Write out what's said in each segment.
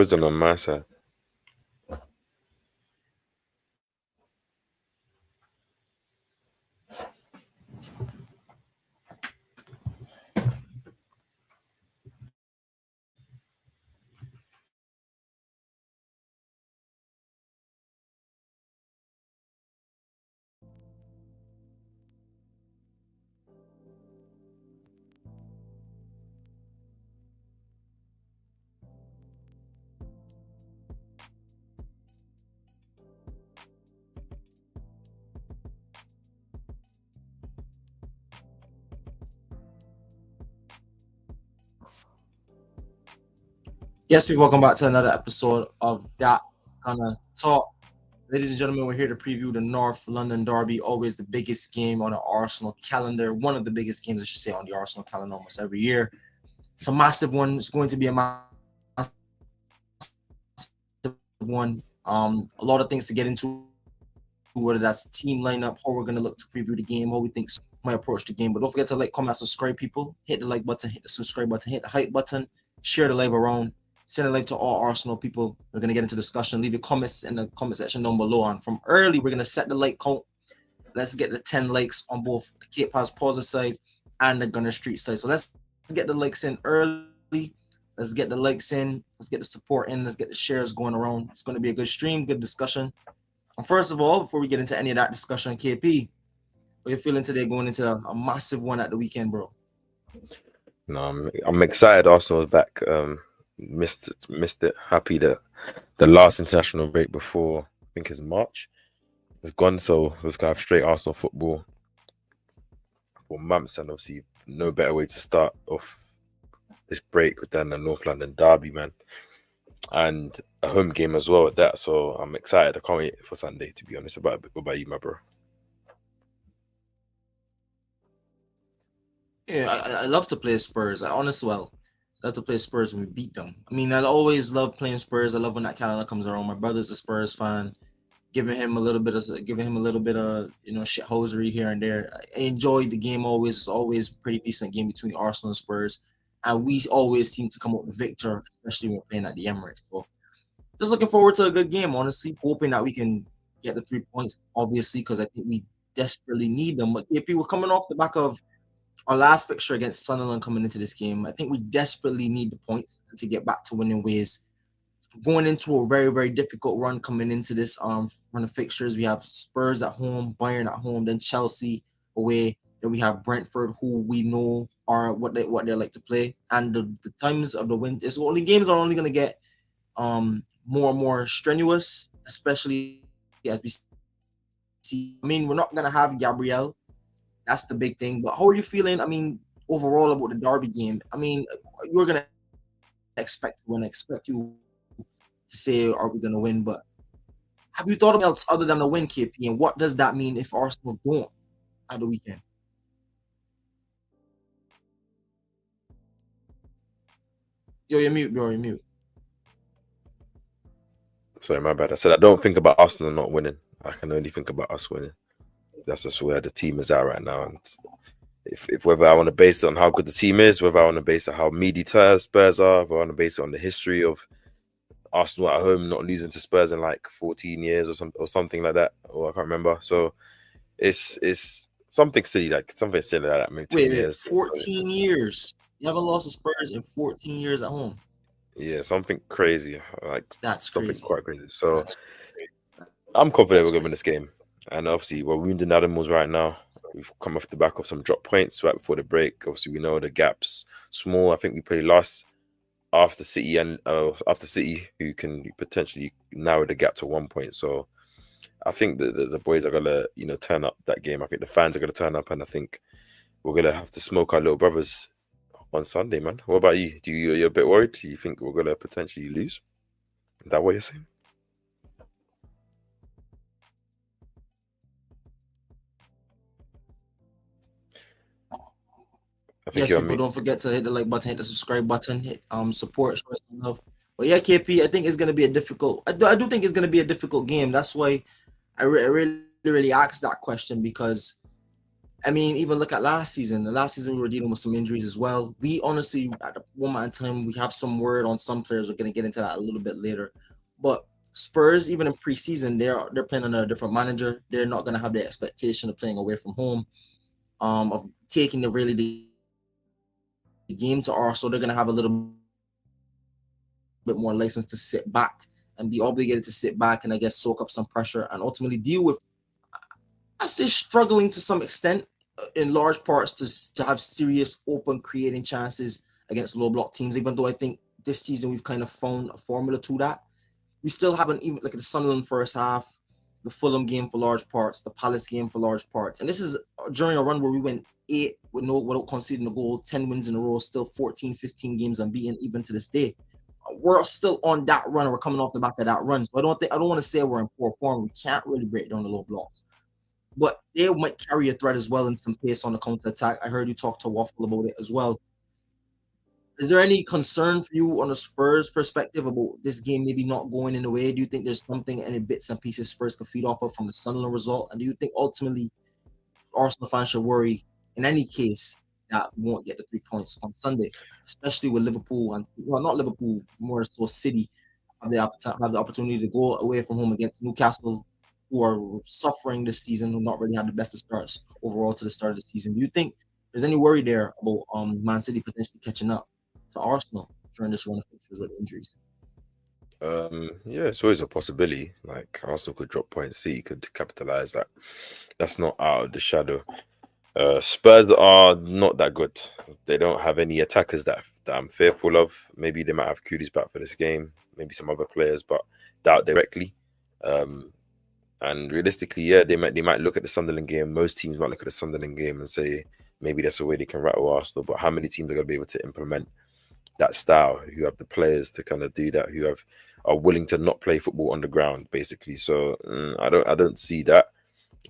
Wisdom on my side. Yes, we welcome back to another episode of That Kinda Talk. Ladies and gentlemen, we're here to preview the North London Derby, always the biggest game on the Arsenal calendar. One of the biggest games, I should say, on the Arsenal calendar almost every year. It's a massive one. It's going to be a massive one. A lot of things to get into, whether that's team lineup, how we're going to look to preview the game, how we think might approach the game. But don't forget to like, comment, subscribe, people. Hit the like button, hit the subscribe button, hit the hype button, share the live around. Send a link to all Arsenal people. We're going to get into discussion. Leave your comments in the comment section down below. And from early, we're going to set the like count. Let's get the 10 likes on both the KAPE Pause side and the Gunner Street side. So let's get the likes in early. Let's get the likes in. Let's get the support in. Let's get the shares going around. It's going to be a good stream, good discussion. And first of all, before we get into any of that discussion, KP, how you feeling today going into a massive one at the weekend, bro? No, I'm excited. Arsenal's back. Missed it. Happy that the last international break before, I think it's March, is gone. So let's go have straight Arsenal football for months, and obviously no better way to start off this break than the North London Derby, man, and a home game as well at that. So I'm excited. I can't wait for Sunday, to be honest. What about you, my bro? Yeah, I love to play Spurs. I honestly love to play Spurs when we beat them. I mean, I always love playing Spurs. I love when that calendar comes around. My brother's a Spurs fan. Giving him a little bit of shit hosery here and there. I enjoyed the game always. It's always a pretty decent game between Arsenal and Spurs, and we always seem to come up with victor, especially when we're playing at the Emirates. So just looking forward to a good game. Honestly, hoping that we can get the 3 points. Obviously, because I think we desperately need them. But if we were coming off the back of our last fixture against Sunderland coming into this game, I think we desperately need the points to get back to winning ways. Going into a very, very difficult run coming into this run of fixtures. We have Spurs at home, Bayern at home, then Chelsea away. Then we have Brentford, who we know are what they like to play. And the times of the win, it's only games are only going to get more and more strenuous, especially as we see. I mean, we're not going to have Gabriel. That's the big thing. But how are you feeling? I mean, overall about the Derby game? I mean, you're going to expect you to say, are we going to win? But have you thought of else other than a win, KP? And what does that mean if Arsenal don't at the weekend? Yo, you're mute, bro. You're mute. Sorry, my bad. I said I don't think about Arsenal not winning. I can only think about us winning. That's just where the team is at right now. And if whether I want to base it on how good the team is, whether I want to base it on how meaty Spurs are, whether I want to base it on the history of Arsenal at home not losing to Spurs in like 14 years or something like that, or I can't remember. So it's something silly like that. Maybe 10 years. 14 years. You haven't lost to Spurs in 14 years at home. Yeah, something crazy. Like That's something crazy. quite crazy. So I'm confident we're going to win this game. And obviously, we're wounding animals right now. We've come off the back of some drop points right before the break. Obviously, we know the gap's small. I think we play last after City who can potentially narrow the gap to 1 point. So I think the boys are gonna turn up that game. I think the fans are gonna turn up, and I think we're gonna have to smoke our little brothers on Sunday, man. What about you? You're a bit worried? Do you think we're gonna potentially lose? Is that what you're saying? I think Yes, you're people, don't forget to hit the like button, hit the subscribe button, hit support, show us some love. But yeah, KP, I think it's gonna be a difficult. I do think it's gonna be a difficult game. That's why I really asked that question, because I mean, even look at last season. The last season we were dealing with some injuries as well. We honestly, at the moment in time, we have some word on some players. We're gonna get into that a little bit later. But Spurs, even in preseason, they're playing under a different manager. They're not gonna have the expectation of playing away from home, of taking the game to Arsenal. They're gonna have a little bit more license to sit back and be obligated to sit back and I guess soak up some pressure and ultimately deal with I say struggling to some extent, in large parts to have serious open creating chances against low block teams. Even though I think this season we've kind of found a formula to that, we still haven't even look at the Sunderland first half, the Fulham game for large parts, the Palace game for large parts, and this is during a run where we went eight without conceding a goal, 10 wins in a row, still 14, 15 games unbeaten even to this day. We're still on that run. We're coming off the back of that run. So I don't want to say we're in poor form. We can't really break down the low blocks. But they might carry a threat as well in some pace on the counter attack. I heard you talk to Waffle about it as well. Is there any concern for you on a Spurs perspective about this game maybe not going in the way? Do you think there's something, any bits and pieces Spurs could feed off of from the Sunderland result? And do you think ultimately Arsenal fans should worry in any case that we won't get the 3 points on Sunday, especially with Liverpool and well, not Liverpool, more so City have the opportunity to go away from home against Newcastle, who are suffering this season, who not really had the best of starts overall to the start of the season. Do you think there's any worry there about Man City potentially catching up to Arsenal during this run of fixtures with injuries? Yeah, it's always a possibility. Like Arsenal could drop points, City could capitalize that. That's not out of the shadow. Spurs are not that good. They don't have any attackers that I'm fearful of. Maybe they might have Kudus back for this game, maybe some other players, but doubt directly. Um, and realistically, yeah, they might look at the Sunderland game. Most teams might look at the Sunderland game and say maybe that's a way they can rattle Arsenal. But how many teams are going to be able to implement that style? Who have the players to kind of do that? Who are willing to not play football on the ground, basically? So I don't see that.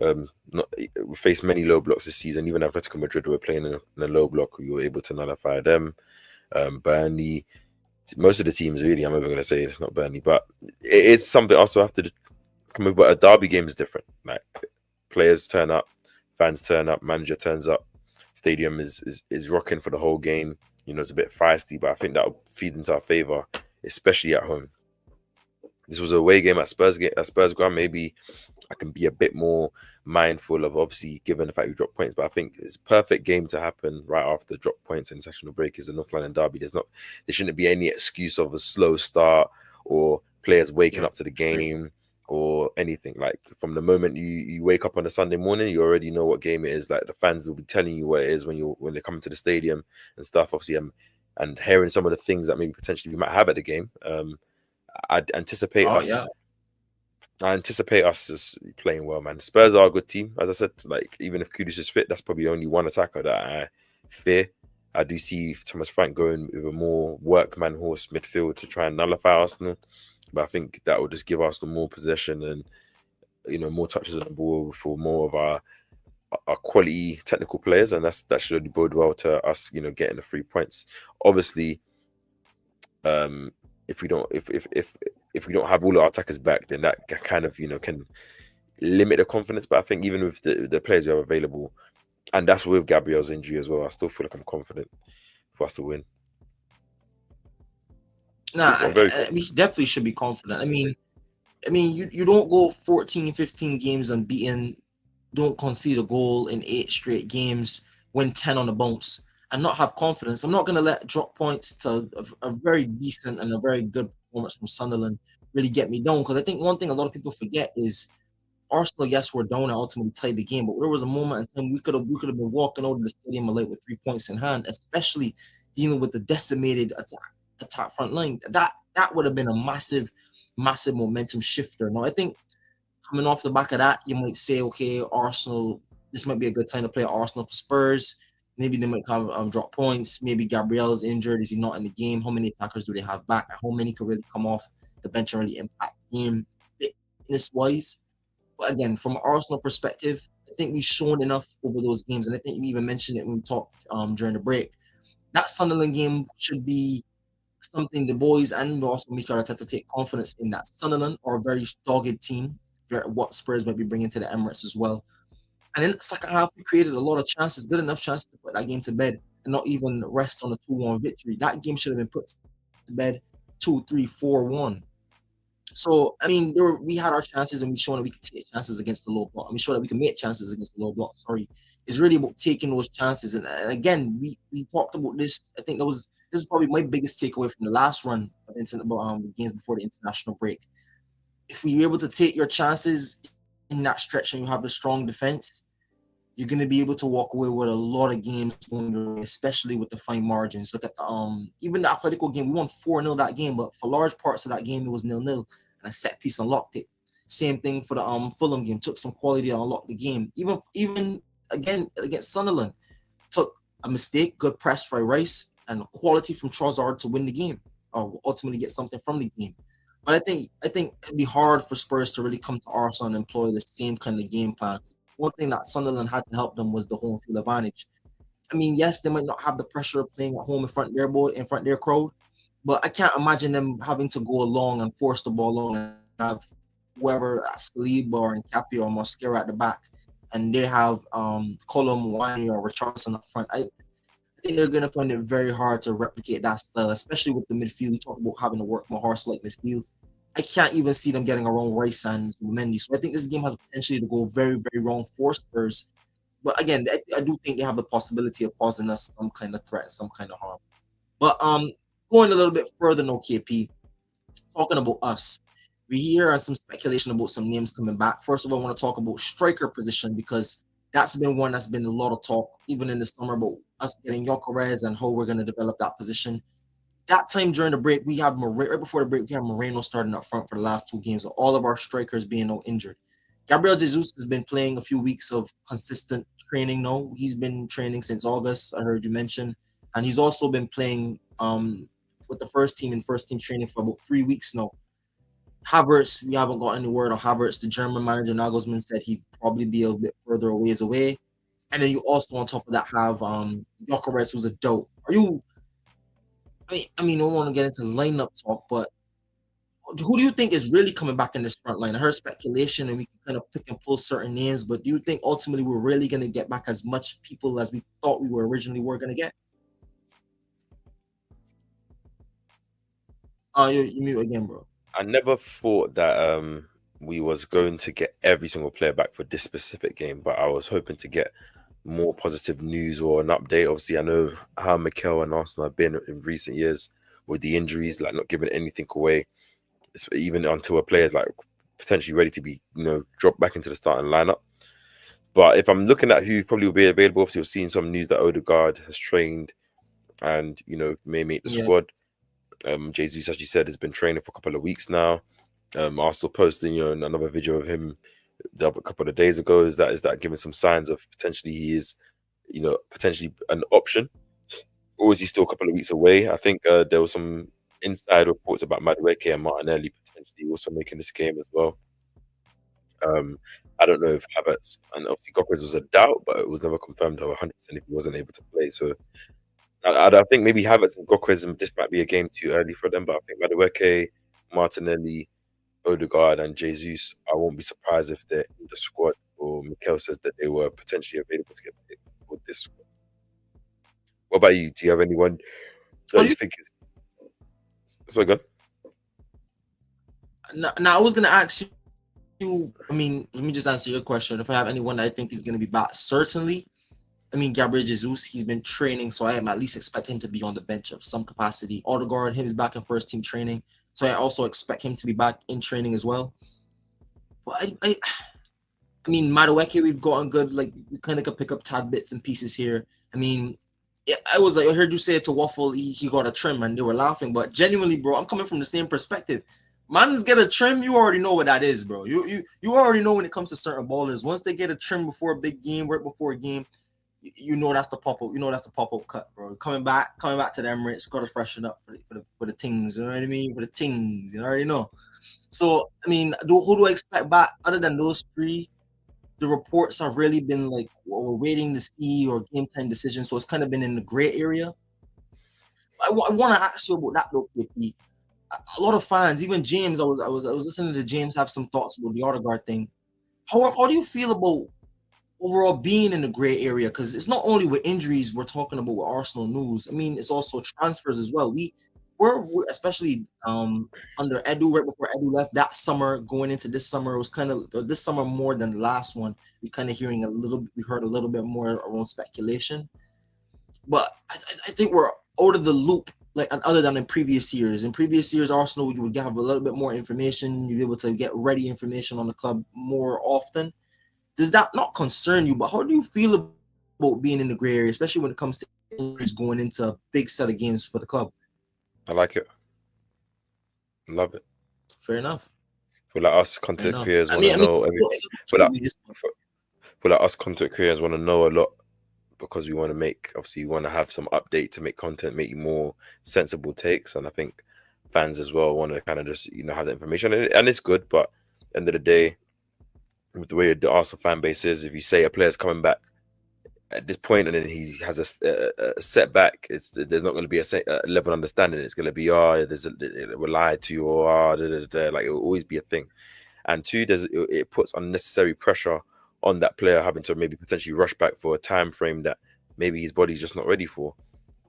We faced many low blocks this season. Even Atletico Madrid were playing in a low block. We were able to nullify them. Burnley, most of the teams really. I'm even going to say it's not Burnley, but it's something also have to come with. But a derby game is different. Like players turn up, fans turn up, manager turns up, stadium is rocking for the whole game. You know, it's a bit feisty, but I think that'll feed into our favor, especially at home. This was a away game at Spurs ground. Maybe I can be a bit more mindful of, obviously, given the fact we dropped points. But I think it's a perfect game to happen right after drop points and sessional break is the North London derby. There shouldn't be any excuse of a slow start or players waking up to the game or anything. Like from the moment you wake up on a Sunday morning, you already know what game it is. Like the fans will be telling you what it is when they come to the stadium and stuff. Obviously, and hearing some of the things that maybe potentially we might have at the game. I'd anticipate Oh us. yeah. I anticipate us just playing well, man. Spurs are a good team, as I said. Like even if Kudus is fit, that's probably only one attacker that I fear. I do see Thomas Frank going with a more workman horse midfield to try and nullify Arsenal, but I think that will just give Arsenal more possession and more touches on the ball for more of our quality technical players, and that should only bode well to us, getting the 3 points. Obviously, if we don't if we don't have all our attackers back, then that kind of can limit the confidence. But I think even with the players we have available, and that's with Gabriel's injury as well, I still feel like I'm confident for us to win. Nah, I'm very we definitely should be confident. You don't go 14, 15 games unbeaten, don't concede a goal in 8 straight games, win 10 on the bounce, and not have confidence. I'm not going to let drop points to a very decent and a very good performance from Sunderland really get me down. Because I think one thing a lot of people forget is Arsenal, yes, we're down and ultimately tied the game, but there was a moment in time we could have been walking out of the stadium late with 3 points in hand, especially dealing with the decimated attack front line. That would have been a massive momentum shifter. Now I think coming off the back of that, you might say, okay, Arsenal, this might be a good time to play Arsenal for Spurs. Maybe they might have drop points. Maybe Gabriel is injured. Is he not in the game? How many attackers do they have back? How many could really come off the bench and really impact the game fitness wise? But again, from an Arsenal perspective, I think we've shown enough over those games. And I think you even mentioned it when we talked during the break. That Sunderland game should be something the boys and also Mikel Arteta take confidence in, that Sunderland are a very dogged team, what Spurs might be bringing to the Emirates as well. And in the second half, we created a lot of chances, good enough chances to put that game to bed and not even rest on a 2-1 victory. That game should have been put to bed 2-3-4-1. So I mean, we had our chances, and we showed that we could take chances against the low block. And we showed that we can make chances against the low block. Sorry, it's really about taking those chances. And again, we talked about this. I think this is probably my biggest takeaway from the last run of the games before the international break. If we were able to take your chances in that stretch, and you have a strong defense, you're going to be able to walk away with a lot of games going your way, especially with the fine margins. Look at the even the Atletico game, we won 4-0 that game, but for large parts of that game it was 0-0, and a set piece unlocked it. Same thing for the Fulham game, took some quality to unlock the game. Even again against Sunderland, took a mistake, good press by Rice, and quality from Trossard to win the game, or ultimately get something from the game. But I think it'd be hard for Spurs to really come to Arsenal and employ the same kind of game plan. One thing that Sunderland had to help them was the home field advantage. I mean, yes, they might not have the pressure of playing at home in front of their crowd, but I can't imagine them having to go along and force the ball along and have whoever Saliba or KAPE or Mosquera at the back, and they have Colum, Wani, or Richardson up front. I think they're going to find it very hard to replicate that style, especially with the midfield. We talked about having to work more horse-like midfield. I can't even see them getting around Rice and Mendy. So I think this game has potentially to go very, very wrong for Spurs. But again, I do think they have the possibility of causing us some kind of threat, some kind of harm. But going a little bit further, no KP, talking about us, we hear some speculation about some names coming back. First of all, I want to talk about striker position, because that's been one that's been a lot of talk, even in the summer, about us getting Gyökeres and how we're going to develop that position. That time during the break, we had right before the break, we had Moreno starting up front for the last 2 games, with all of our strikers being no injured. Gabriel Jesus has been playing a few weeks of consistent training now. He's been training since August, I heard you mention. And he's also been playing with the first team in first team training for about 3 weeks now. Havertz, we haven't got any word on Havertz. The German manager Nagelsmann said he'd probably be a bit further away. And then you also on top of that have Gyökeres, who's a dope. I mean, I don't want to get into lineup talk, but who do you think is really coming back in this front line? I heard speculation, and we can kind of pick and pull certain names, but do you think ultimately we're really going to get back as much people as we thought we were originally going to get? You mute again, bro. I never thought that we was going to get every single player back for this specific game, but I was hoping to get more positive news or an update. Obviously, I know how Mikel and Arsenal have been in recent years with the injuries, like not giving anything away, even until a player's like potentially ready to be, dropped back into the starting lineup. But if I'm looking at who probably will be available, obviously we've seen some news that Odegaard has trained and may make the squad. Jesus, as you said, has been training for a couple of weeks now. Arsenal posting, another video of him a couple of days ago. Is that giving some signs of potentially he is, potentially an option, or is he still a couple of weeks away? I think there was some inside reports about Madueke and Martinelli potentially also making this game as well. I don't know if Havertz, and obviously Gyökeres was a doubt, but it was never confirmed 100% if he wasn't able to play. So I think maybe Havertz and Gyökeres, this might be a game too early for them, but I think Madueke, Martinelli, Odegaard and Jesus, I won't be surprised if they're in the squad, or Mikel says that they were potentially available to get picked with this squad. What about you? Do you have anyone that you think is... So good? Now, I was going to ask you, I mean, let me just answer your question. If I have anyone that I think is going to be back, certainly. I mean, Gabriel Jesus, he's been training, so I am at least expecting him to be on the bench of some capacity. Odegaard, him is back in first team training, so I also expect him to be back in training as well. But I mean, Madueke, we've gotten good. Like, we kind of could pick up tad bits and pieces here. I mean, I heard you say it to Waffle, he got a trim, and they were laughing. But genuinely, bro, I'm coming from the same perspective. Man's get a trim, you already know what that is, bro. You already know when it comes to certain ballers. Once they get a trim before a big game, right before a game, you know that's the pop-up. You know that's the pop-up cut, bro. Coming back to the Emirates, got to freshen up for the things. You know what I mean? For the things, you already know. So I mean, who do I expect back other than those 3? The reports have really been like we're waiting to see, or game time decisions. So it's kind of been in the gray area. I want to ask you about that though, KP. A lot of fans, even James, I was listening to James have some thoughts about the Odegaard thing. How do you feel about overall being in the gray area, because it's not only with injuries we're talking about with Arsenal news. I mean, it's also transfers as well. We're especially under Edu, right before Edu left that summer, going into this summer, it was kind of this summer more than the last one. We heard a little bit more around speculation, but I think we're out of the loop. Like other than in previous years, Arsenal you would have a little bit more information. You'd be able to get ready information on the club more often. Does that not concern you? But how do you feel about being in the gray area, especially when it comes to injuries going into a big set of games for the club? I like it. Love it. Fair enough. Feel like us Fair content enough. creators I want to mean, know every. Feel like, feel like us content creators want to know a lot because we want to make. Obviously, we want to have some update to make content, make more sensible takes, and I think fans as well want to kind of just have the information, and it's good. But end of the day, with the way the Arsenal fan base is, if you say a player's coming back at this point and then he has a setback, there's not going to be a level of understanding. It's going to be we're lied to you, or like it will always be a thing. And two, it puts unnecessary pressure on that player having to maybe potentially rush back for a time frame that maybe his body's just not ready for.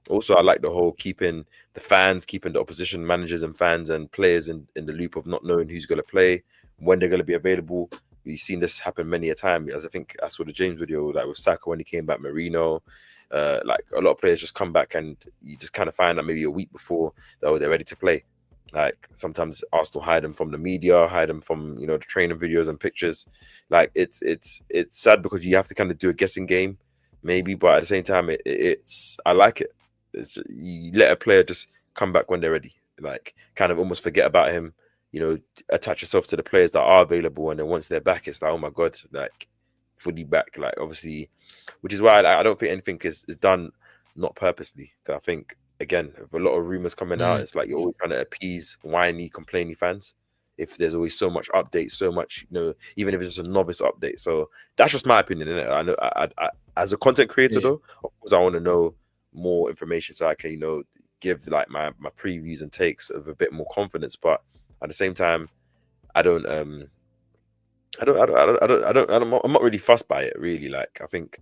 Also, I like the whole keeping the opposition managers and fans and players in the loop of not knowing who's going to play, when they're going to be available. We've seen this happen many a time. As I think I saw the James video, like with Saka when he came back, Marino, like a lot of players just come back and you just kind of find out maybe a week before they're ready to play. Like sometimes Arsenal hide them from the media, hide them from the training videos and pictures. Like it's sad because you have to kind of do a guessing game, maybe, but at the same time, it's I like it. It's just, you let a player just come back when they're ready, like kind of almost forget about him. Attach yourself to the players that are available, and then once they're back, it's like, oh my god, like fully back. Like obviously, which is why I don't think anything is done not purposely. Because I think again, with a lot of rumors coming out, it's like you're always trying to appease whiny, complaining fans. If there's always so much update, so much, even if it's just a novice update. So that's just my opinion, innit? I know, I as a content creator, though, of course, I want to know more information so I can, give like my previews and takes of a bit more confidence. But at the same time, I'm not really fussed by it, really. Like I think,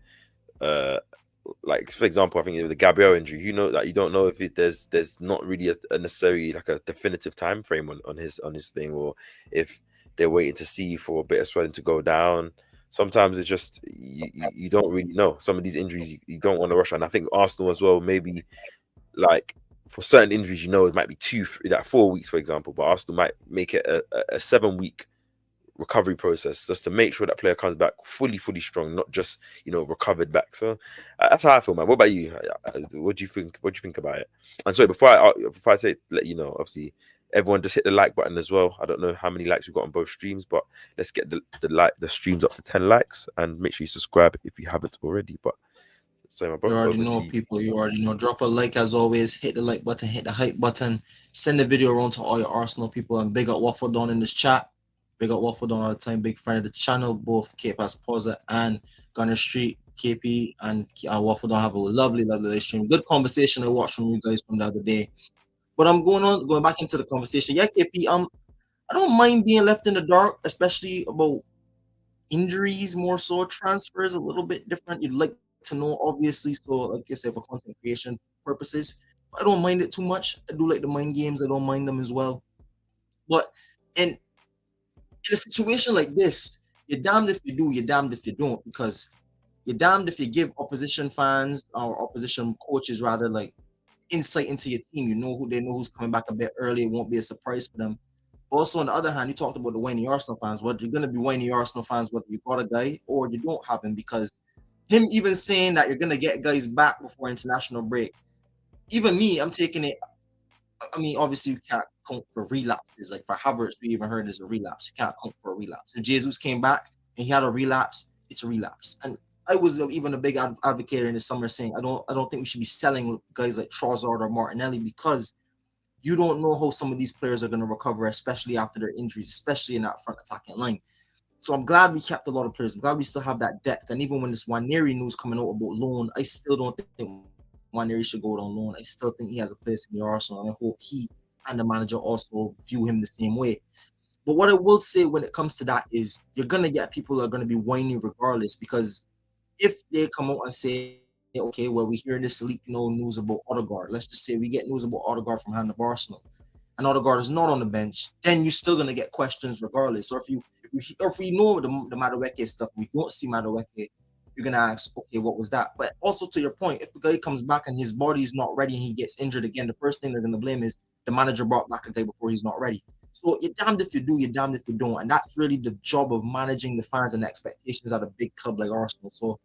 like for example, I think the Gabriel injury, that you don't know if there's not really a necessarily like a definitive time frame on his thing, or if they're waiting to see for a bit of swelling to go down. Sometimes it's just you don't really know. Some of these injuries you don't want to rush on. I think Arsenal as well, maybe like for certain injuries, it might be 4 weeks, for example, but Arsenal might make it a 7-week recovery process just to make sure that player comes back fully strong, not just recovered back. So that's how I feel, man. What about you? What do you think? What do you think about it? And sorry, before I say, let you know, obviously everyone just hit the like button as well. I don't know how many likes we've got on both streams, but let's get the streams up to 10 likes, and make sure you subscribe if you haven't already. But so my brother, You already know, people. You already know. Drop a like as always. Hit the like button. Hit the hype button. Send the video around to all your Arsenal people. And big up Waffle Down in this chat. Big up Waffle Down all the time. Big friend of the channel. Both KAPE Posa and Gunner Street. KP and Waffle Down have a lovely live stream. Good conversation I watched from you guys from the other day. But I'm going back into the conversation. Yeah, KP. I don't mind being left in the dark, especially about injuries, more so transfers a little bit different. You'd like to know, obviously, so like I said, for content creation purposes. I don't mind it too much. I do like the mind games. I don't mind them as well. But in a situation like this, you're damned if you do, you're damned if you don't, because you're damned if you give opposition fans or opposition coaches rather like insight into your team. They know who's coming back a bit early. It won't be a surprise for them. Also, on the other hand, you talked about the whiny Arsenal fans. Well, you're going to be whiny Arsenal fans whether you got a guy or you don't have him, because him even saying that you're going to get guys back before international break, even me, I'm taking it. I mean, obviously, you can't count for relapses. Like for Havertz, we even heard there's a relapse. You can't count for a relapse. If Jesus came back and he had a relapse, it's a relapse. And I was even a big advocate in the summer saying I don't think we should be selling guys like Trossard or Martinelli, because you don't know how some of these players are going to recover, especially after their injuries, especially in that front attacking line. So I'm glad we kept a lot of players. I'm glad we still have that depth. And even when this Waneri news coming out about loan, I still don't think Waneri should go on loan. I still think he has a place in the Arsenal. And I hope he and the manager also view him the same way. But what I will say when it comes to that is you're going to get people who are going to be whiny regardless, because if they come out and say, okay, well, we hear this leak, news about Odegaard. Let's just say we get news about Odegaard from hand of Arsenal, and Odegaard is not on the bench, then you're still gonna get questions regardless. Or if we know the Madueke stuff, we don't see Madueke, you're gonna ask, okay, what was that? But also to your point, if the guy comes back and his body is not ready and he gets injured again, the first thing they're gonna blame is the manager brought back a guy before he's not ready. So you're damned if you do, you're damned if you don't, and that's really the job of managing the fans and expectations at a big club like Arsenal. So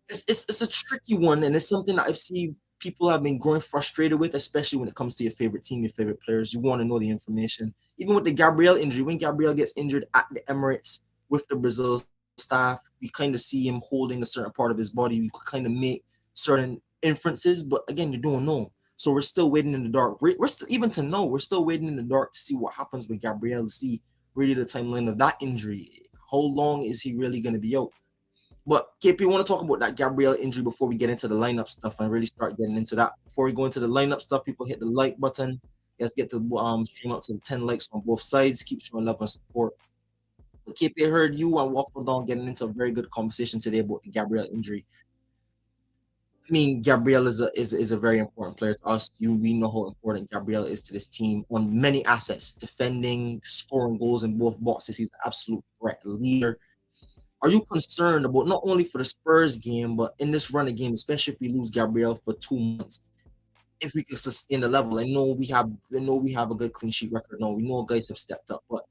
it's a tricky one, and it's something that I've seen people have been growing frustrated with, especially when it comes to your favorite team, your favorite players. You want to know the information. Even with the Gabriel injury, when Gabriel gets injured at the Emirates with the Brazil staff, we kind of see him holding a certain part of his body. We could kind of make certain inferences, but again, you don't know. So we're still waiting in the dark. We're still, even to know, we're still waiting in the dark to see what happens with Gabriel, to see really the timeline of that injury. How long is he really going to be out? But KP, want to talk about that Gabriel injury before we get into the lineup stuff and really start getting into that. Before we go into the lineup stuff, people hit the like button. Let's get to stream up to the 10 likes on both sides. Keep showing love and support. But KP, I heard you and Waffle Down getting into a very good conversation today about the Gabriel injury. I mean, Gabriel is a very important player to us. We know how important Gabriel is to this team on many assets, defending, scoring goals in both boxes. He's an absolute threat leader. Are you concerned about not only for the Spurs game, but in this run of game, especially if we lose Gabriel for 2 months, if we can sustain the level? I know we have a good clean sheet record now. We know guys have stepped up, but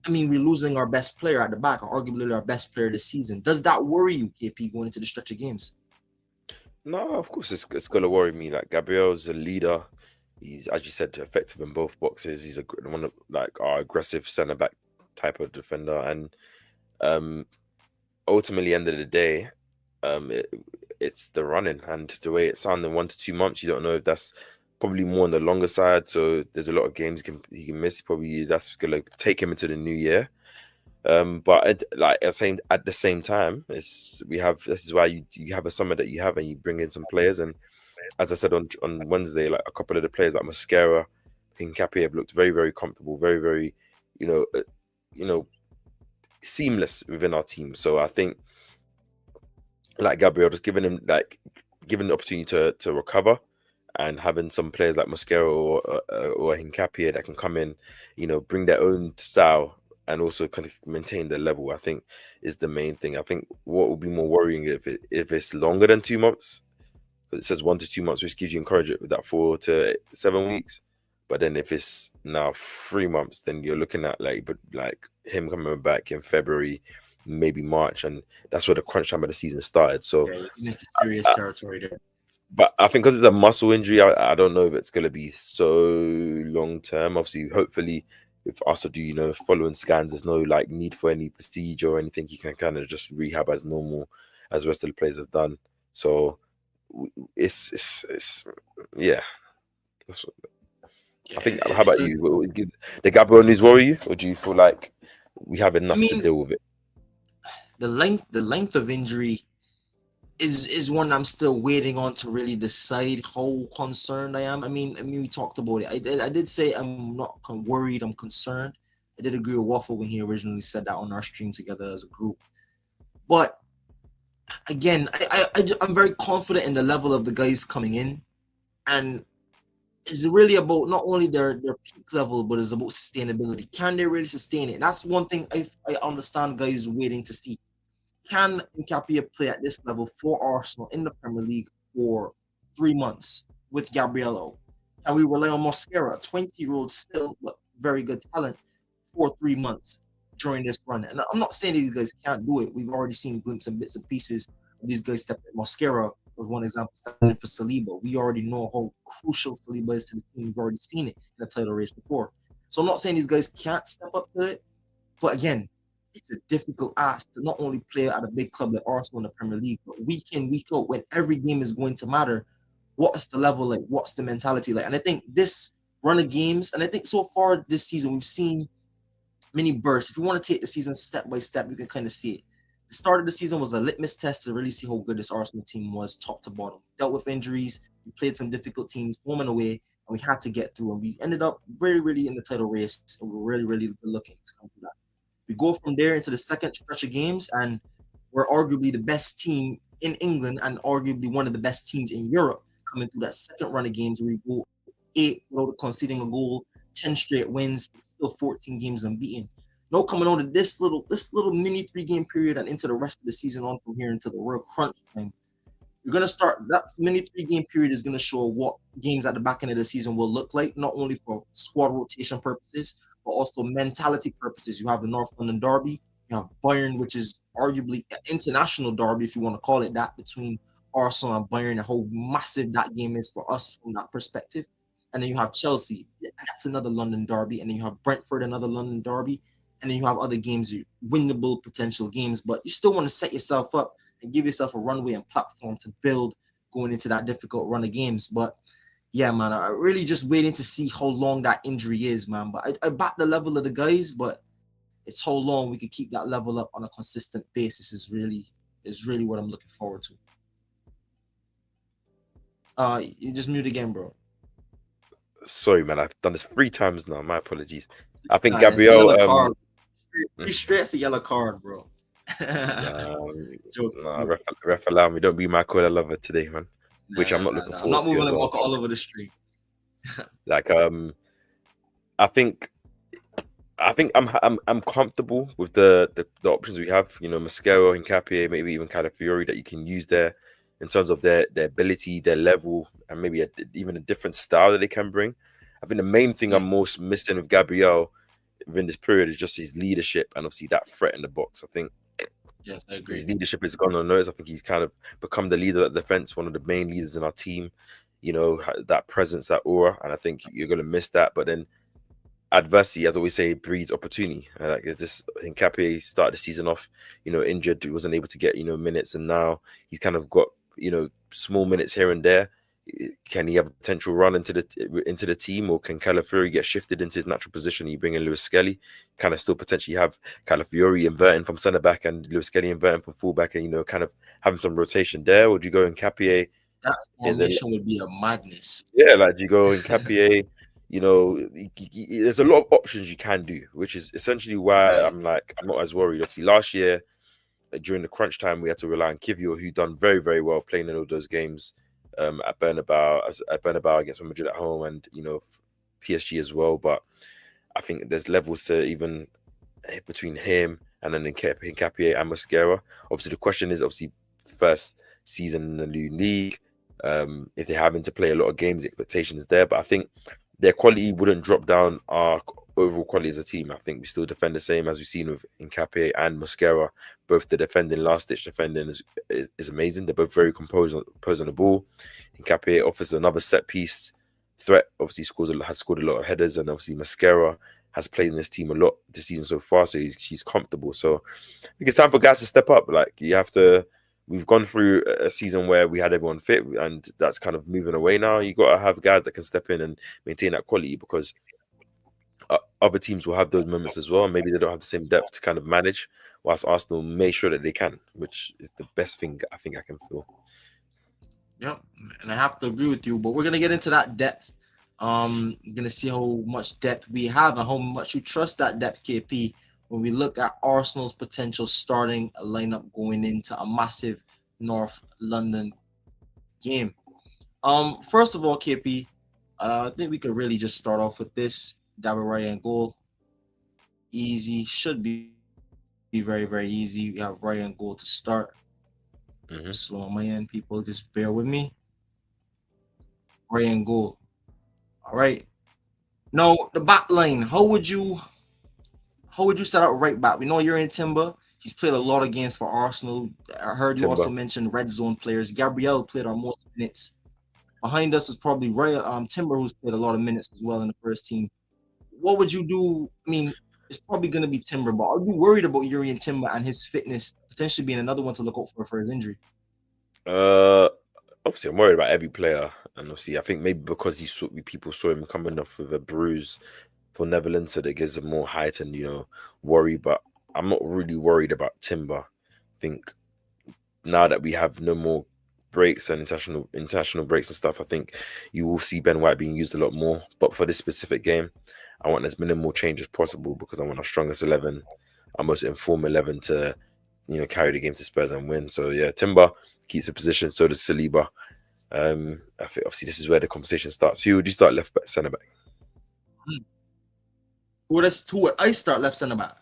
I mean, we're losing our best player at the back, arguably our best player this season. Does that worry you, KP, going into the stretch of games? No, of course it's gonna worry me. Like Gabriel's a leader. He's, as you said, effective in both boxes. He's one of like our aggressive centre back type of defender, and um, ultimately, end of the day, it's the running and the way it sounds in 1 to 2 months. You don't know if that's probably more on the longer side. So there's a lot of games he can miss. Probably that's gonna take him into the new year. But at the same time, this is why you have a summer that you have, and you bring in some players. And as I said on Wednesday, like a couple of the players like Mascara, Hincapié have looked very, very comfortable, very, very, you know, uh, you know, seamless within our team. So I think like Gabriel, just giving him the opportunity to recover, and having some players like Mosquera or Hincapié that can come in, bring their own style and also kind of maintain their level, I think is the main thing. I think what would be more worrying if it's longer than 2 months. It says 1 to 2 months, which gives you encouragement with that 4 to 7 weeks. But then if it's now 3 months, then you're looking at like him coming back in February, maybe March, and that's where the crunch time of the season started. So yeah, it's serious territory there. But I think because it's a muscle injury, I don't know if it's going to be so long term. Obviously, hopefully, if us do, following scans, there's no like need for any procedure or anything. You can kind of just rehab as normal, as the rest of the players have done. So it's yeah. That's what, I think. How about you? The Gabriel news worry you, or do you feel like we have enough to deal with it? The length of injury is one I'm still waiting on to really decide how concerned I am. I mean, we talked about it. I did say I'm not worried. I'm concerned. I did agree with Waffle when he originally said that on our stream together as a group. But again, I'm very confident in the level of the guys coming in, and it's really about not only their peak level, but it's about sustainability. Can they really sustain it? That's one thing I understand guys waiting to see. Can Nkapia play at this level for Arsenal in the Premier League for 3 months with Gabriello? Can we rely on Mosquera, 20-year-old still, but very good talent, for 3 months during this run? And I'm not saying these guys can't do it. We've already seen glimpses and bits and pieces of these guys step in. Mosquera was one example, standing for Saliba. We already know how crucial Saliba is to the team. We've already seen it in the title race before. So I'm not saying these guys can't step up to it, but again, it's a difficult ask to not only play at a big club like Arsenal in the Premier League, but week in, week out, when every game is going to matter, what's the level like? What's the mentality like? And I think this run of games, and I think so far this season, we've seen many bursts. If you want to take the season step by step, you can kind of see it. The start of the season was a litmus test to really see how good this Arsenal team was, top to bottom. We dealt with injuries, we played some difficult teams, home and away, and we had to get through. And we ended up very, really in the title race, and we were really, really looking to come through that. We go from there into the second stretch of games, and we're arguably the best team in England and arguably one of the best teams in Europe coming through that second run of games where you go 8 without conceding a goal, 10 straight wins, still 14 games unbeaten. No, coming on to this little mini 3 game period and into the rest of the season on from here into the real crunch time. You're gonna start that mini 3 game period is gonna show what games at the back end of the season will look like, not only for squad rotation purposes, but also mentality purposes. You have the North London Derby, you have Bayern, which is arguably an international derby, if you want to call it that, between Arsenal and Bayern, and how massive that game is for us from that perspective. And then you have Chelsea, that's another London derby, and then you have Brentford, another London derby, and then you have other games, winnable potential games, but you still want to set yourself up and give yourself a runway and platform to build going into that difficult run of games. But yeah, man, I really just waiting to see how long that injury is, man. But I back the level of the guys, but it's how long we could keep that level up on a consistent basis is really what I'm looking forward to. You just mute again, bro. Sorry, man. I've done this 3 times now. My apologies. I think Nah, it's a Gabriel. yellow card. Three straight, it's a yellow card, bro. Joke. Nah, ref allow me. Don't be my call lover today, man. Which I'm not looking I'm forward not to moving as like well. Walker all over the street. Like I think I'm comfortable with the options we have. You know, Mascaro and Capie, maybe even Calafiori that you can use there in terms of their ability, their level, and maybe even a different style that they can bring. I think the main thing I'm most missing with Gabriel within this period is just his leadership and obviously that threat in the box. I think Yes, I agree. his leadership has gone unnoticed. I think he's kind of become the leader of the defense, one of the main leaders in our team. You know, that presence, that aura, and I think you're going to miss that. But then adversity, as I always say, breeds opportunity. Like this, Nkapie started the season off, you know, injured, he wasn't able to get, you know, minutes, and now he's kind of got, you know, small minutes here and there. Can he have a potential run into the team, or can Calafiori get shifted into his natural position? You bring in Lewis Skelly, kind of still potentially have Calafiori inverting from centre back and Lewis Skelly inverting from full back, and you know, kind of having some rotation there. Or do you go in Capie? That formation would be a madness. Yeah, like do you go in Capie? You know, there's a lot of options you can do, which is essentially why I'm not as worried. Obviously, last year during the crunch time, we had to rely on Kivio, who done very, very well playing in all those games at Bernabeu against Real Madrid at home, and you know, PSG as well. But I think there's levels to even between him and then Nkapie and Mosquera. Obviously, the question is first season in the new league. If they're having to play a lot of games, the expectation is there. But I think their quality wouldn't drop down our overall quality as a team. I think we still defend the same as we've seen with Nkapie and Mosquera. Both the defending, last-ditch defending is amazing. They're both very composed on the ball. Nkapie offers another set-piece threat. Obviously, has scored a lot of headers, and obviously Mosquera has played in this team a lot this season so far, so he's comfortable. So I think it's time for guys to step up. Like you have to. We've gone through a season where we had everyone fit, and that's kind of moving away now. You got to have guys that can step in and maintain that quality, because other teams will have those moments as well. Maybe they don't have the same depth to kind of manage, whilst Arsenal make sure that they can, which is the best thing I think I can feel. Yep, and I have to agree with you. But we're gonna get into that depth. You're gonna see how much depth we have and how much you trust that depth, KP. When we look at Arsenal's potential starting lineup going into a massive North London game. First of all, KP, I think we could really just start off with this. David Raya in goal. Easy, should be very, very easy. We have Raya in goal to start. Slow on my end, people, just bear with me. Raya in goal. All right. Now the back line. How would you set out right back? We know you're in Timber. He's played a lot of games for Arsenal. I heard you also mention red zone players. Gabriel played our most minutes. Behind us is probably Timber, who's played a lot of minutes as well in the first team. What would you do? I mean, it's probably going to be Timber, but are you worried about Urian Timber and his fitness potentially being another one to look out for his injury? Obviously, I'm worried about every player, and obviously, I think maybe because people saw him coming off with a bruise for Netherlands, so that gives a more heightened, you know, worry. But I'm not really worried about Timber. I think now that we have no more breaks and international breaks and stuff, I think you will see Ben White being used a lot more. But for this specific game, I want as minimal change as possible, because I want our strongest 11, our most informed 11 to carry the game to Spurs and win. So yeah, Timber keeps the position. So does Saliba. I think obviously this is where the conversation starts. Who would you start left back, centre back? Who would I start left centre back?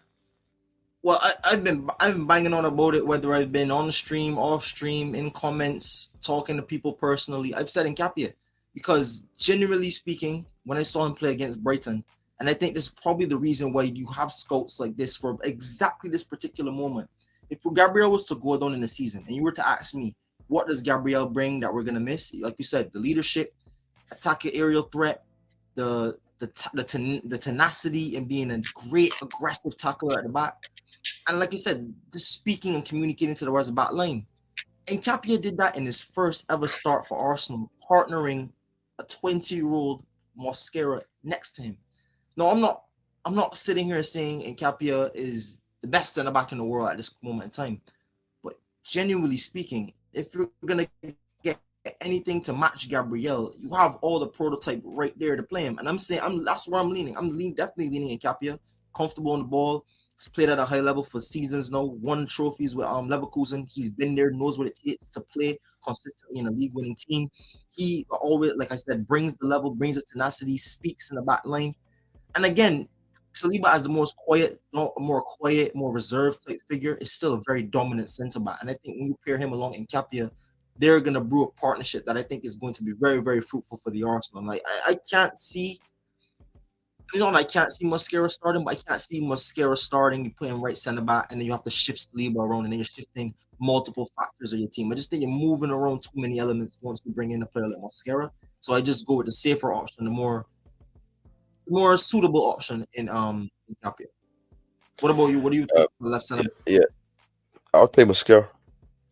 Well, I've been banging on about it, whether I've been on stream, off stream, in comments, talking to people personally. I've said Nkapia because generally speaking, when I saw him play against Brighton, and I think this is probably the reason why you have scouts like this for exactly this particular moment. If Gabriel was to go down in the season, and you were to ask me, what does Gabriel bring that we're gonna miss? Like you said, the leadership, attacking aerial threat, the tenacity, and being a great aggressive tackler at the back. And like you said, just speaking and communicating to the rest of the back line. And Nkapia did that in his first ever start for Arsenal, partnering a 20-year-old Mosquera next to him. No, I'm not sitting here saying Nkapia is the best centre back in the world at this moment in time. But genuinely speaking, if you're gonna get anything to match Gabriel, you have all the prototype right there to play him. And that's where I'm leaning. Definitely leaning Nkapia, comfortable on the ball. He's played at a high level for seasons now, won trophies with Leverkusen. He's been there, knows what it takes to play consistently in a league-winning team. He always, like I said, brings the level, brings the tenacity, speaks in the back line. And again, Saliba as the more quiet, more reserved type figure is still a very dominant centre back. And I think when you pair him along in Nkapia, they're going to brew a partnership that I think is going to be very, very fruitful for the Arsenal. Like I can't see I can't see Mosquera starting, but I can't see Mosquera starting. You put him right centre back, and then you have to shift Saliba around, and then you're shifting multiple factors of your team. I just think you're moving around too many elements once you bring in a player like Mosquera. So I just go with the safer option, the more suitable option in Nkapia. What about you? What do you think for left centre? Yeah, I'll play Mosquera.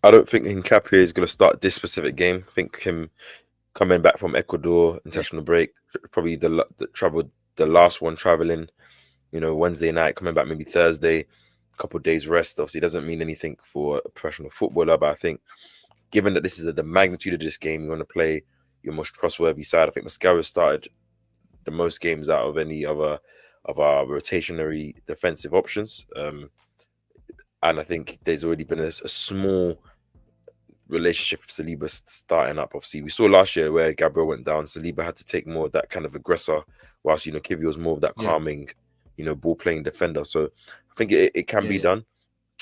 I don't think Nkapia is going to start this specific game. I think him coming back from Ecuador international break, probably the last one traveling, Wednesday night, coming back maybe Thursday, a couple of days rest. Obviously, doesn't mean anything for a professional footballer, but I think given that this is the magnitude of this game, you want to play your most trustworthy side. I think Mosquera started the most games out of any other of our rotationary defensive options. And I think there's already been a small relationship with Saliba starting up. Obviously, we saw last year where Gabriel went down, Saliba had to take more of that kind of aggressor, whilst Kivy was more of that calming, ball playing defender. So I think it can be done.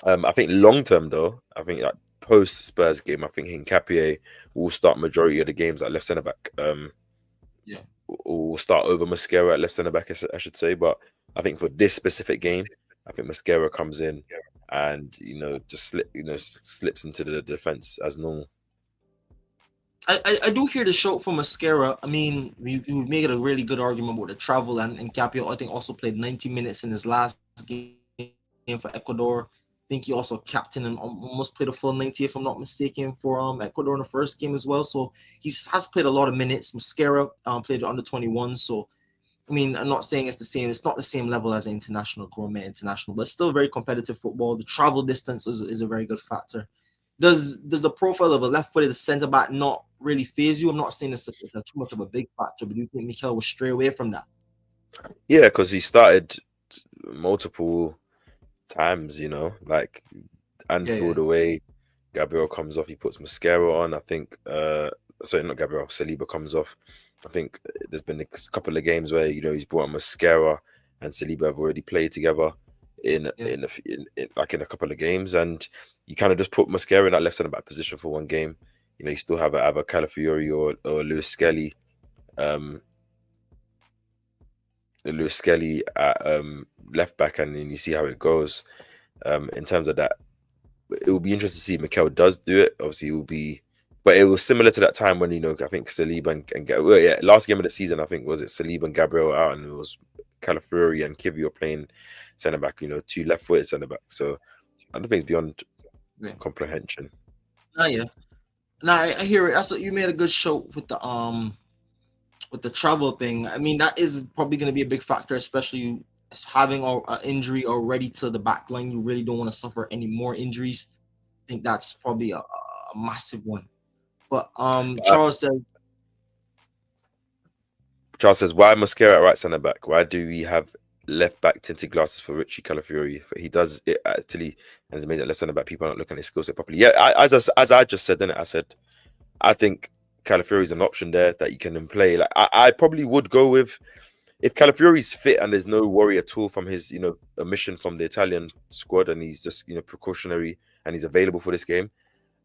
I think long term though, I think that post Spurs game, I think Nkapia will start majority of the games at left centre back. Will start over Mosquera at left centre back, I should say. But I think for this specific game, I think Mosquera comes in and just slips into the defense as normal. I do hear the shout from Mosquera. I mean, you made a really good argument about the travel, and Nkapia I think also played 90 minutes in his last game for Ecuador. I think he also captained and almost played a full 90, if I'm not mistaken, for Ecuador in the first game as well. So he has played a lot of minutes. Mosquera played under 21. So I mean, I'm not saying it's the same. It's not the same level as an international, gourmet international, but still very competitive football. The travel distance is a very good factor. Does the profile of a left-footed centre back not really phase you? I'm not saying it's too much of a big factor, but do you think Mikel will stray away from that? Yeah, because he started multiple times, like Anfield away. Gabriel comes off, he puts Mosquera on. I think, sorry, not Gabriel, Saliba comes off. I think there's been a couple of games where he's brought on Mosquera and Saliba have already played together in a couple of games, and you kind of just put Mosquera in that left centre back position for one game. You still have either Calafiori or Lewis Skelly. Lewis Skelly at left back, and then you see how it goes. In terms of that, it will be interesting to see if Mikel does do it. Obviously, it will be, but it was similar to that time when I think Saliba and last game of the season, I think was it Saliba and Gabriel out, and it was Calafiori and Kivy were playing centre back. Two left-footed centre back. So I don't think it's beyond comprehension. I hear it. That's what you made a good show with the travel thing. I mean, that is probably going to be a big factor, especially having an injury already to the back line. You really don't want to suffer any more injuries. I think that's probably a massive one. But Charles says, why Mosquera at right centre back? Why do we have left back tinted glasses for Richie Calafiori. He does it actually, and has made it left centre back. People are not looking at his skill set properly. Yeah, as I just said, then I said I think Calafiori is an option there that you can then play. Like I probably would go with if Calafiori's fit and there's no worry at all from his omission from the Italian squad, and he's just precautionary and he's available for this game.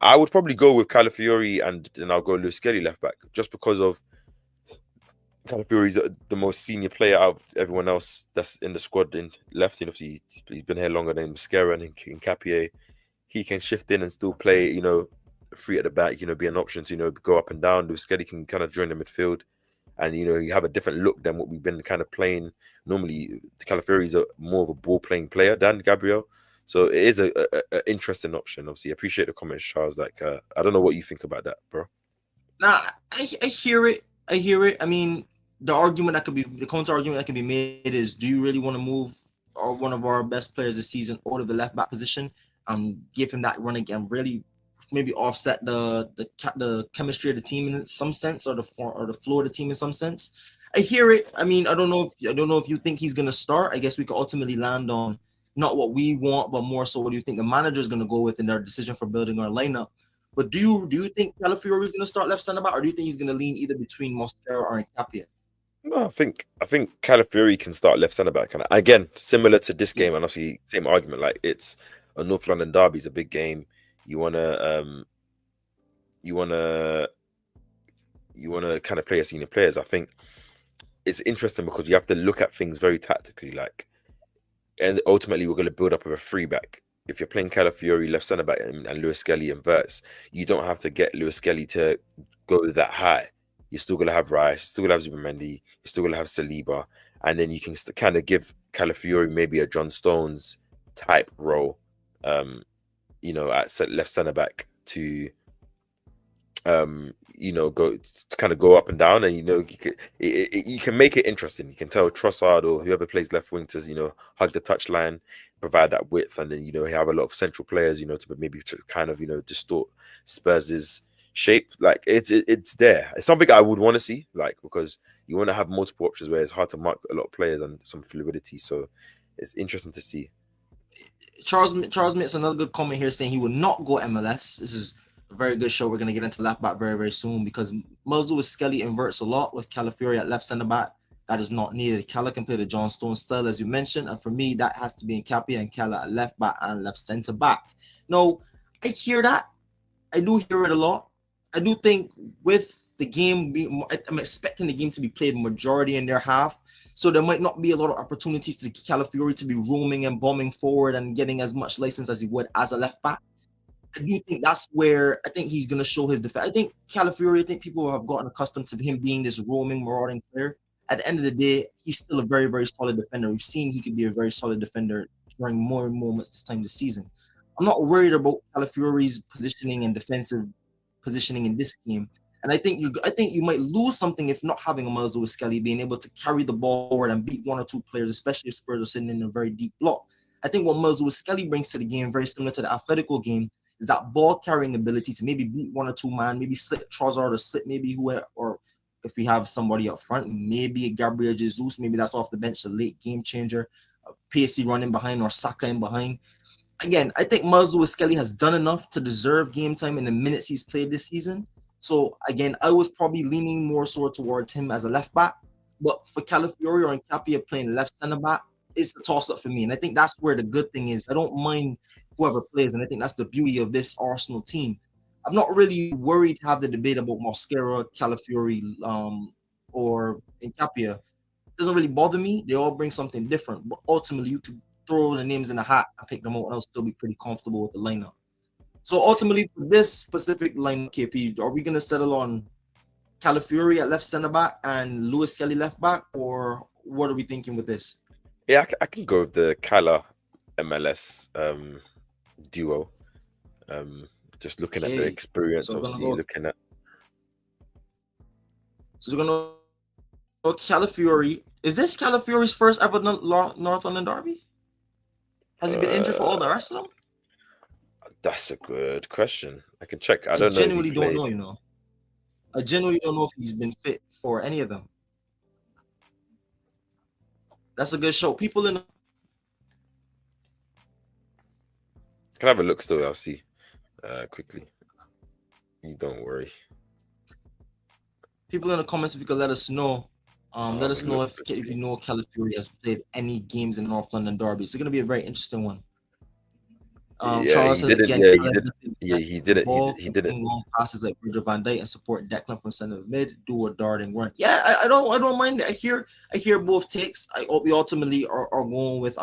I would probably go with Calafiori and then I'll go Luis Skelly left back just because of Calafiori's the most senior player out of everyone else that's in the squad in left. He's been here longer than Mascara and in KAPE. He can shift in and still play, free at the back, be an option to, go up and down. Luis Skelly can kind of join the midfield. And, you have a different look than what we've been kind of playing. Normally, Calafiori is more of a ball-playing player than Gabriel. So it is an interesting option. Obviously, I appreciate the comments, Charles. Like, I don't know what you think about that, bro. Nah, I hear it. I hear it. I mean, the counter argument that can be made is, do you really want to move one of our best players this season out of the left back position and give him that run again? Really, maybe offset the chemistry of the team in some sense, or the flow of the team in some sense. I hear it. I mean, I don't know if you think he's gonna start. I guess we could ultimately land on not what we want, but more so what do you think the manager is gonna go with in their decision for building our lineup. But do you think Calafiori is gonna start left centre back, or do you think he's gonna lean either between Mosquera or Nkapia? No, I think Calafiori can start left centre back, and again, similar to this game, and obviously same argument. Like it's a North London derby, it's a big game. You wanna kind of play as senior players. I think it's interesting because you have to look at things very tactically. Like, and ultimately, we're going to build up with a three back. If you're playing Calafiori left centre back and Luis Skelly inverts, you don't have to get Luis Skelly to go that high. You're still going to have Rice, you're still going to have Zubimendi, you're still going to have Saliba, and then you can kind of give Calafiori maybe a John Stones type role, at left centre back to, go to kind of go up and down, and you can make it interesting. You can tell Trossard or whoever plays left wing to hug the touchline, provide that width, and then you have a lot of central players to maybe to kind of distort Spurs's shape. Like it's there. It's something I would want to see, like, because you want to have multiple options where it's hard to mark a lot of players and some fluidity. So it's interesting to see. Charles makes another good comment here saying he would not go MLS. This is a very good show. We're going to get into left back very, very soon because Luis Skelly inverts a lot with Calafiori at left centre back. That is not needed. Cala can play the John Stones style, as you mentioned. And for me, that has to be in Nkapia and Cala at left back and left centre back. No, I hear that. I do hear it a lot. I do think with the game, I'm expecting the game to be played majority in their half. So there might not be a lot of opportunities to Calafiori to be roaming and bombing forward and getting as much license as he would as a left back. I do think that's where I think he's going to show his defense. I think Calafiori, I think people have gotten accustomed to him being this roaming, marauding player. At the end of the day, he's still a very, very solid defender. We've seen he could be a very solid defender during more moments this time this season. I'm not worried about Calafiori's positioning and defensive positioning in this game. And I think you might lose something if not having a Luis Skelly being able to carry the ball forward and beat one or two players, especially if Spurs are sitting in a very deep block. I think what Luis Skelly brings to the game, very similar to the Atletico game, is that ball carrying ability to maybe beat one or two man, maybe slip Trossard or slip maybe whoever, or if we have somebody up front, maybe Gabriel Jesus, maybe that's off the bench, a late game changer, Pacey running behind or Saka in behind. Again, I think Luis Skelly has done enough to deserve game time in the minutes he's played this season. So again, I was probably leaning more so towards him as a left back. But for Calafiori or Nkapia playing left centre back, it's a toss up for me. And I think that's where the good thing is. I don't mind whoever plays, and I think that's the beauty of this Arsenal team. I'm not really worried to have the debate about Mosquera, Calafiori, or Nkapia. It doesn't really bother me. They all bring something different. But ultimately, you could throw the names in a hat and pick them out, and I'll still be pretty comfortable with the lineup. So ultimately, for this specific lineup, KP, are we going to settle on Calafiori at left centre back and Luis Skelly left back, or what are we thinking with this? Yeah, I can go with the Cala MLS duo. Just looking at the experience, so obviously looking at. So we're gonna go Calafiori. Is this Calafiori's first ever North London derby? Has he been injured for all the rest of them? That's a good question. I can check. I genuinely don't know. I genuinely don't know if he's been fit for any of them. That's a good show. People in Can I have a look still? I'll see quickly. You don't worry. the comments, if you could let us know. I'll Let have us a know look. if you know Calafiori has played any games in North London Derby. It's going to be a very interesting one. Yeah, Charles he says didn't. again, Yeah, he Gallagher did. is Yeah, best he with did the it. ball, He did it. complete long passes like Virgil van Dijk and support Declan from center mid, do a darting run. Yeah, I don't mind it. I hear both takes. We ultimately are going with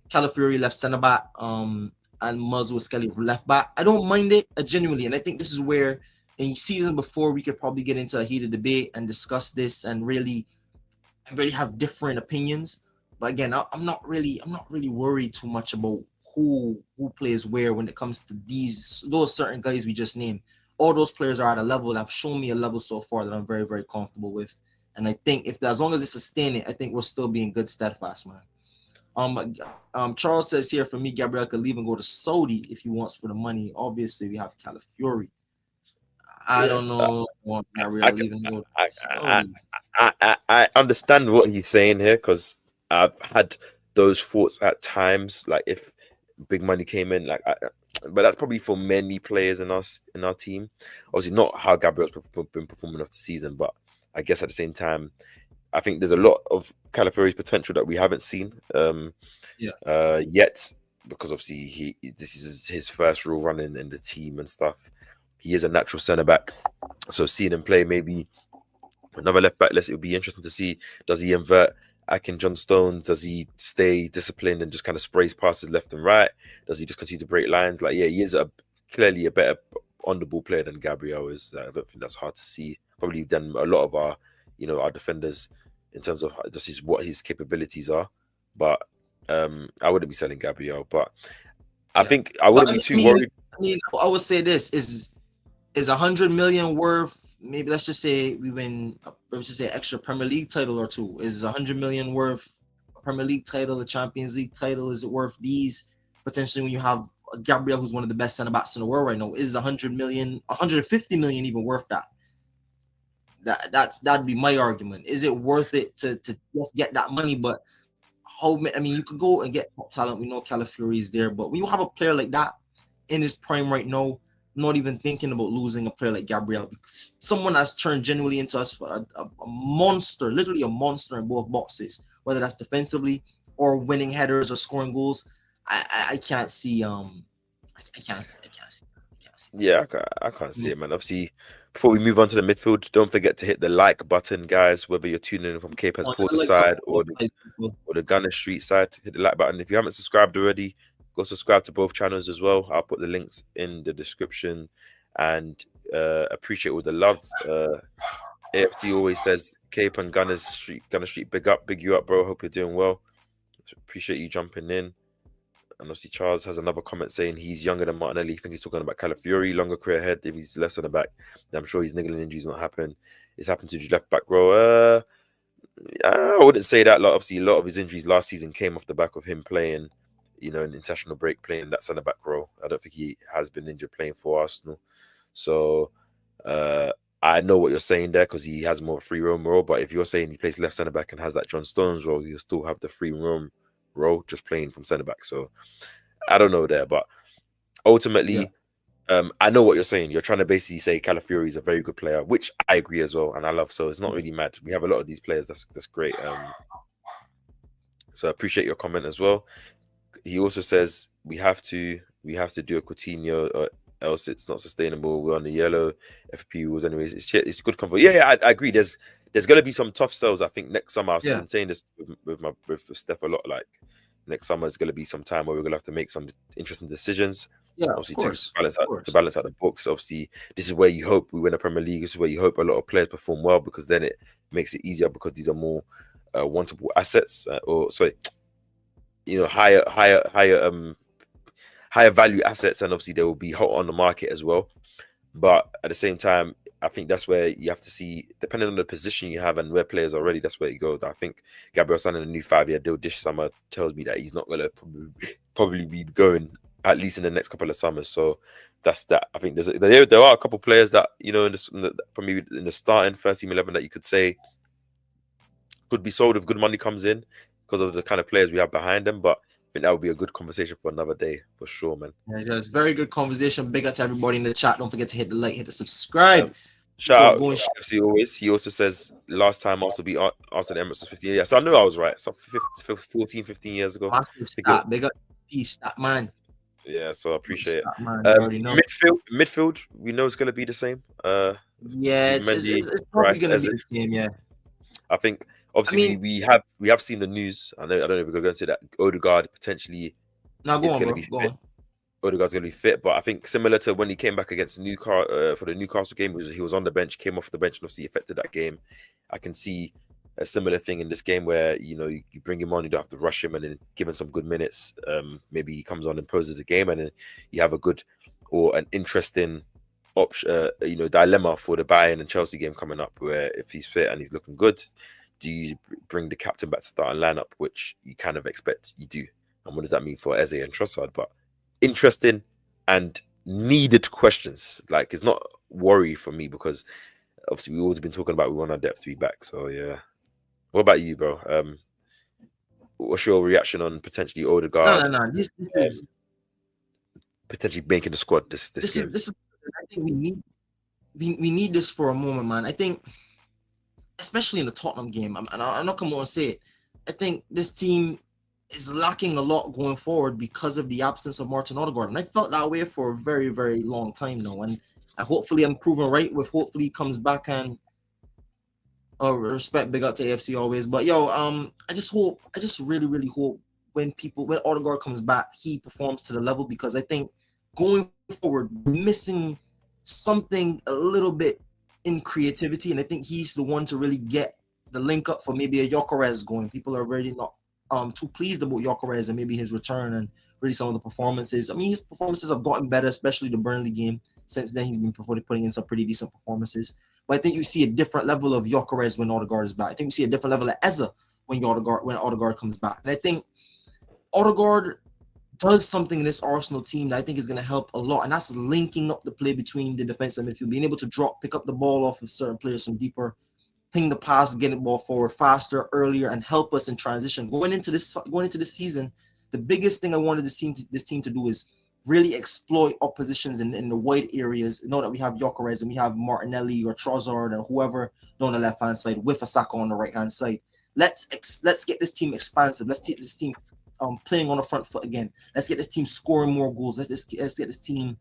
Calafiori left centre back, and Muswell Skelly left back. I don't mind it genuinely, and I think this is where in season before we could probably get into a heated debate and discuss this and really have different opinions. But again, I'm not really worried too much about who plays where when it comes to those certain guys we just named. All those players are at a level that have shown me a level so far that I'm very, very comfortable with. And I think as long as they sustain it, I think we'll still be in good steadfast, man. Charles says here, for me, Gabriel could leave and go to Saudi if he wants for the money. Obviously, we have Calafiori. I Yeah, don't know if I, Gabriel leaving and go to I, I, Saudi. I understand what he's saying here because I've had those thoughts at times. Like if big money came in, but that's probably for many players in our team. Obviously, not how Gabriel's been performing off the season, but I guess at the same time, I think there's a lot of Calafiori's potential that we haven't seen yet because obviously this is his first real run in the team and stuff. He is a natural centre back, so seeing him play maybe another left back, it'll be interesting to see. Does he invert Akin John Stones? Does he stay disciplined and just kind of sprays passes left and right? Does he just continue to break lines? Like, yeah, he is clearly a better on the ball player than Gabriel is. I don't think that's hard to see. Probably than a lot of our defenders in terms of just what his capabilities are. But I wouldn't be selling Gabriel. But I think I wouldn't be too worried. I would say this is 100 million worth. Maybe let's just say we win. Let's just say extra Premier League title or two. Is 100 million worth a Premier League title, a Champions League title? Is it worth these potentially when you have Gabriel, who's one of the best centre backs in the world right now? Is 100 million, 150 million even worth that? That'd be my argument. Is it worth it to just get that money? But you could go and get top talent. We know Calafiori is there, but when you have a player like that in his prime right now, not even thinking about losing a player like Gabriel, because someone has turned genuinely into us for a monster, literally a monster in both boxes, whether that's defensively or winning headers or scoring goals. I can't see I can't see. Yeah, I can't see it, man. Obviously, before we move on to the midfield, don't forget to hit the like button, guys. Whether you're tuning in from KAPE's Porter side or the Gunner Street side, hit the like button. If you haven't subscribed already, go subscribe to both channels as well. I'll put the links in the description, and appreciate all the love. AFC always says Cape and Gunner Street, big you up, bro. Hope you're doing well. Appreciate you jumping in. And obviously, Charles has another comment saying he's younger than Martinelli. I think he's talking about Calafiori, longer career ahead. If he's less on the back, then I'm sure his niggling injuries not happen. It's happened to the left back row. I wouldn't say that. Like, obviously, a lot of his injuries last season came off the back of him playing, an international break, playing that centre back role. I don't think he has been injured playing for Arsenal. So I know what you're saying there because he has more free roam role. But if you're saying he plays left centre back and has that John Stones role, he'll still have the free roam role just playing from centre back. So I don't know there, but ultimately, I know what you're saying. You're trying to basically say Calafiori is a very good player, which I agree as well, and I love. So it's not really mad. We have a lot of these players. That's great. So I appreciate your comment as well. He also says we have to do a Coutinho, or else it's not sustainable. We're on the yellow FP rules, anyways. It's good comfort. Yeah, I agree. There's going to be some tough sells. I think next summer. I've been saying this with Steph a lot. Like next summer is going to be some time where we're going to have to make some interesting decisions. Yeah, obviously of course, to balance out the books. Obviously, this is where you hope we win a Premier League. This is where you hope a lot of players perform well because then it makes it easier because these are more wantable assets, higher value assets, and obviously they will be hot on the market as well. But at the same time, I think that's where you have to see, depending on the position you have and where players are ready, that's where you go. I think Gabriel signing a new 5-year deal this summer tells me that he's not going to probably be going at least in the next couple of summers. So that's that. I think there are a couple of players that probably in the starting first team 11 that you could say could be sold if good money comes in. because of the kind of players we have behind them. But I think that would be a good conversation for another day, for sure, man. Yeah, it's very good conversation. Big up to everybody in the chat. Don't forget to hit the like, hit the subscribe. Shout Go out going. FC always. He also says last time Arsenal beat Arsenal Emirates was 15 years. So I knew I was right. So 14, 15 years ago. Massive stat. Big up, peace, stat man. Yeah, so I appreciate Stat, man. it. You already know. Midfield, we know it's going to be the same. Yeah, it's probably Rice, gonna be the same. Yeah. I think obviously we have seen the news. I don't know if we're going to say that Odegaard potentially Now go is on, going bro. to be Go fit. on. Odegaard's going to be fit, but I think similar to when he came back against Newcastle for the Newcastle game, he was on the bench, came off the bench, and obviously affected that game. I can see a similar thing in this game where you bring him on, you don't have to rush him, and then give him some good minutes. Maybe he comes on and poses a game, and then you have a good or an interesting option, dilemma for the Bayern and Chelsea game coming up, where if he's fit and he's looking good, do you bring the captain back to starting lineup, which you kind of expect you do, and what does that mean for Eze and Trossard? But interesting and needed questions. Like, it's not worry for me because obviously we've always been talking about we want our depth to be back. So yeah. What about you, bro? What's your reaction on potentially Odegaard? No. This is potentially making the squad this game. This is. I think we need this for a moment, man. I think, especially in the Tottenham game, I'm not gonna say it. I think this team is lacking a lot going forward because of the absence of Martin Odegaard, and I felt that way for a very, very long time now. And hopefully, I'm proven right with. Hopefully, he comes back and respect. Big up to AFC always. But yo, I just really, really hope when Odegaard comes back, he performs to the level, because I think going forward, we're missing something a little bit in creativity, and I think he's the one to really get the link up for maybe a Gyökeres going. People are already not too pleased about Gyökeres and maybe his return and really some of the performances. I mean, his performances have gotten better, especially the Burnley game. Since then, he's been putting in some pretty decent performances. But I think you see a different level of Gyökeres when Odegaard is back. I think we see a different level of Eze when Odegaard comes back. And I think Odegaard does something in this Arsenal team that I think is going to help a lot, and that's linking up the play between the defense and midfield, being able to pick up the ball off of certain players from deeper, ping the pass, get the ball forward faster, earlier, and help us in transition. Going into this season, the biggest thing I wanted this team to do is really exploit oppositions in the wide areas. You know that we have Gyökeres and we have Martinelli or Trossard and whoever on the left hand side with Saka on the right hand side. Let's get this team expansive. Let's get this team playing on the front foot again. Let's get this team scoring more goals. Let's get this team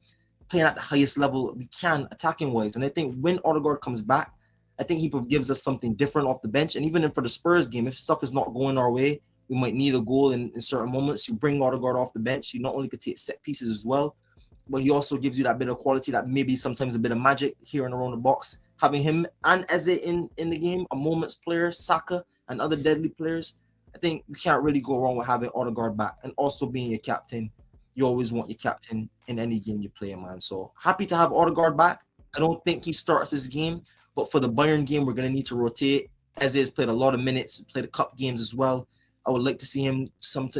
playing at the highest level we can, attacking wise. And I think when Odegaard comes back, I think he gives us something different off the bench. And even for the Spurs game, if stuff is not going our way, we might need a goal in certain moments. You bring Odegaard off the bench. You not only could take set pieces as well, but he also gives you that bit of quality, that maybe sometimes a bit of magic here and around the box. Having him and Eze in the game, a moment's player, Saka, and other deadly players, I think you can't really go wrong with having Odegaard back. And also being your captain, you always want your captain in any game you play, man. So happy to have Odegaard back. I don't think he starts this game, but for the Bayern game, we're going to need to rotate. Eze has played a lot of minutes, played the cup games as well. I would like to see him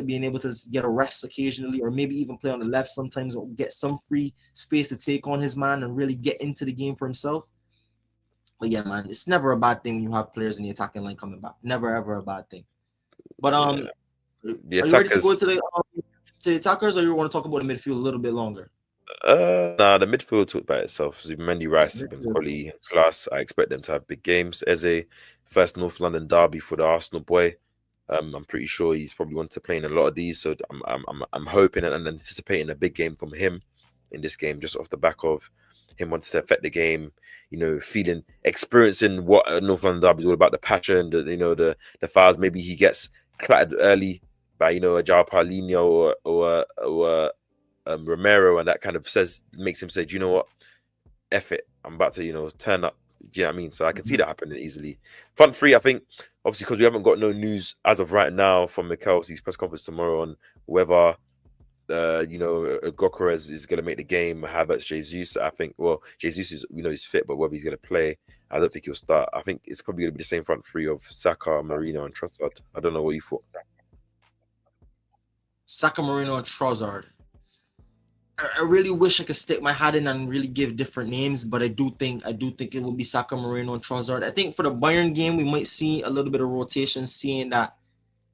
being able to get a rest occasionally, or maybe even play on the left sometimes, or get some free space to take on his man and really get into the game for himself. But yeah, man, it's never a bad thing when you have players in the attacking line coming back. Never, ever a bad thing. But the are you ready to go to the attackers, or you want to talk about the midfield a little bit longer? Nah, the midfield talked by itself. Mendy, Rice have been quality class. I expect them to have big games. Eze, first North London derby for the Arsenal boy. I'm pretty sure he's probably wanted to play in a lot of these, so I'm hoping and anticipating a big game from him in this game, just off the back of him wanting to affect the game, experiencing what North London derby is all about, the passion, the fouls. Maybe he gets clattered early by a João Paulinho or Romero, and that kind of makes him say, do you know what, F it, I'm about to turn up. Do you know what I mean? So I can see that happening easily. Front three, I think, obviously, because we haven't got no news as of right now from Mikel's press conference tomorrow on whether Gyökeres is going to make the game. Havertz, Jesus. I think, well, Jesus is, he's fit, but whether he's going to play, I don't think he'll start. I think it's probably going to be the same front three of Saka, Marino, and Trossard. I don't know what you thought. Saka, Marino, and Trossard. I really wish I could stick my hat in and really give different names, but I do think it will be Saka, Marino, and Trossard. I think for the Bayern game, we might see a little bit of rotation, seeing that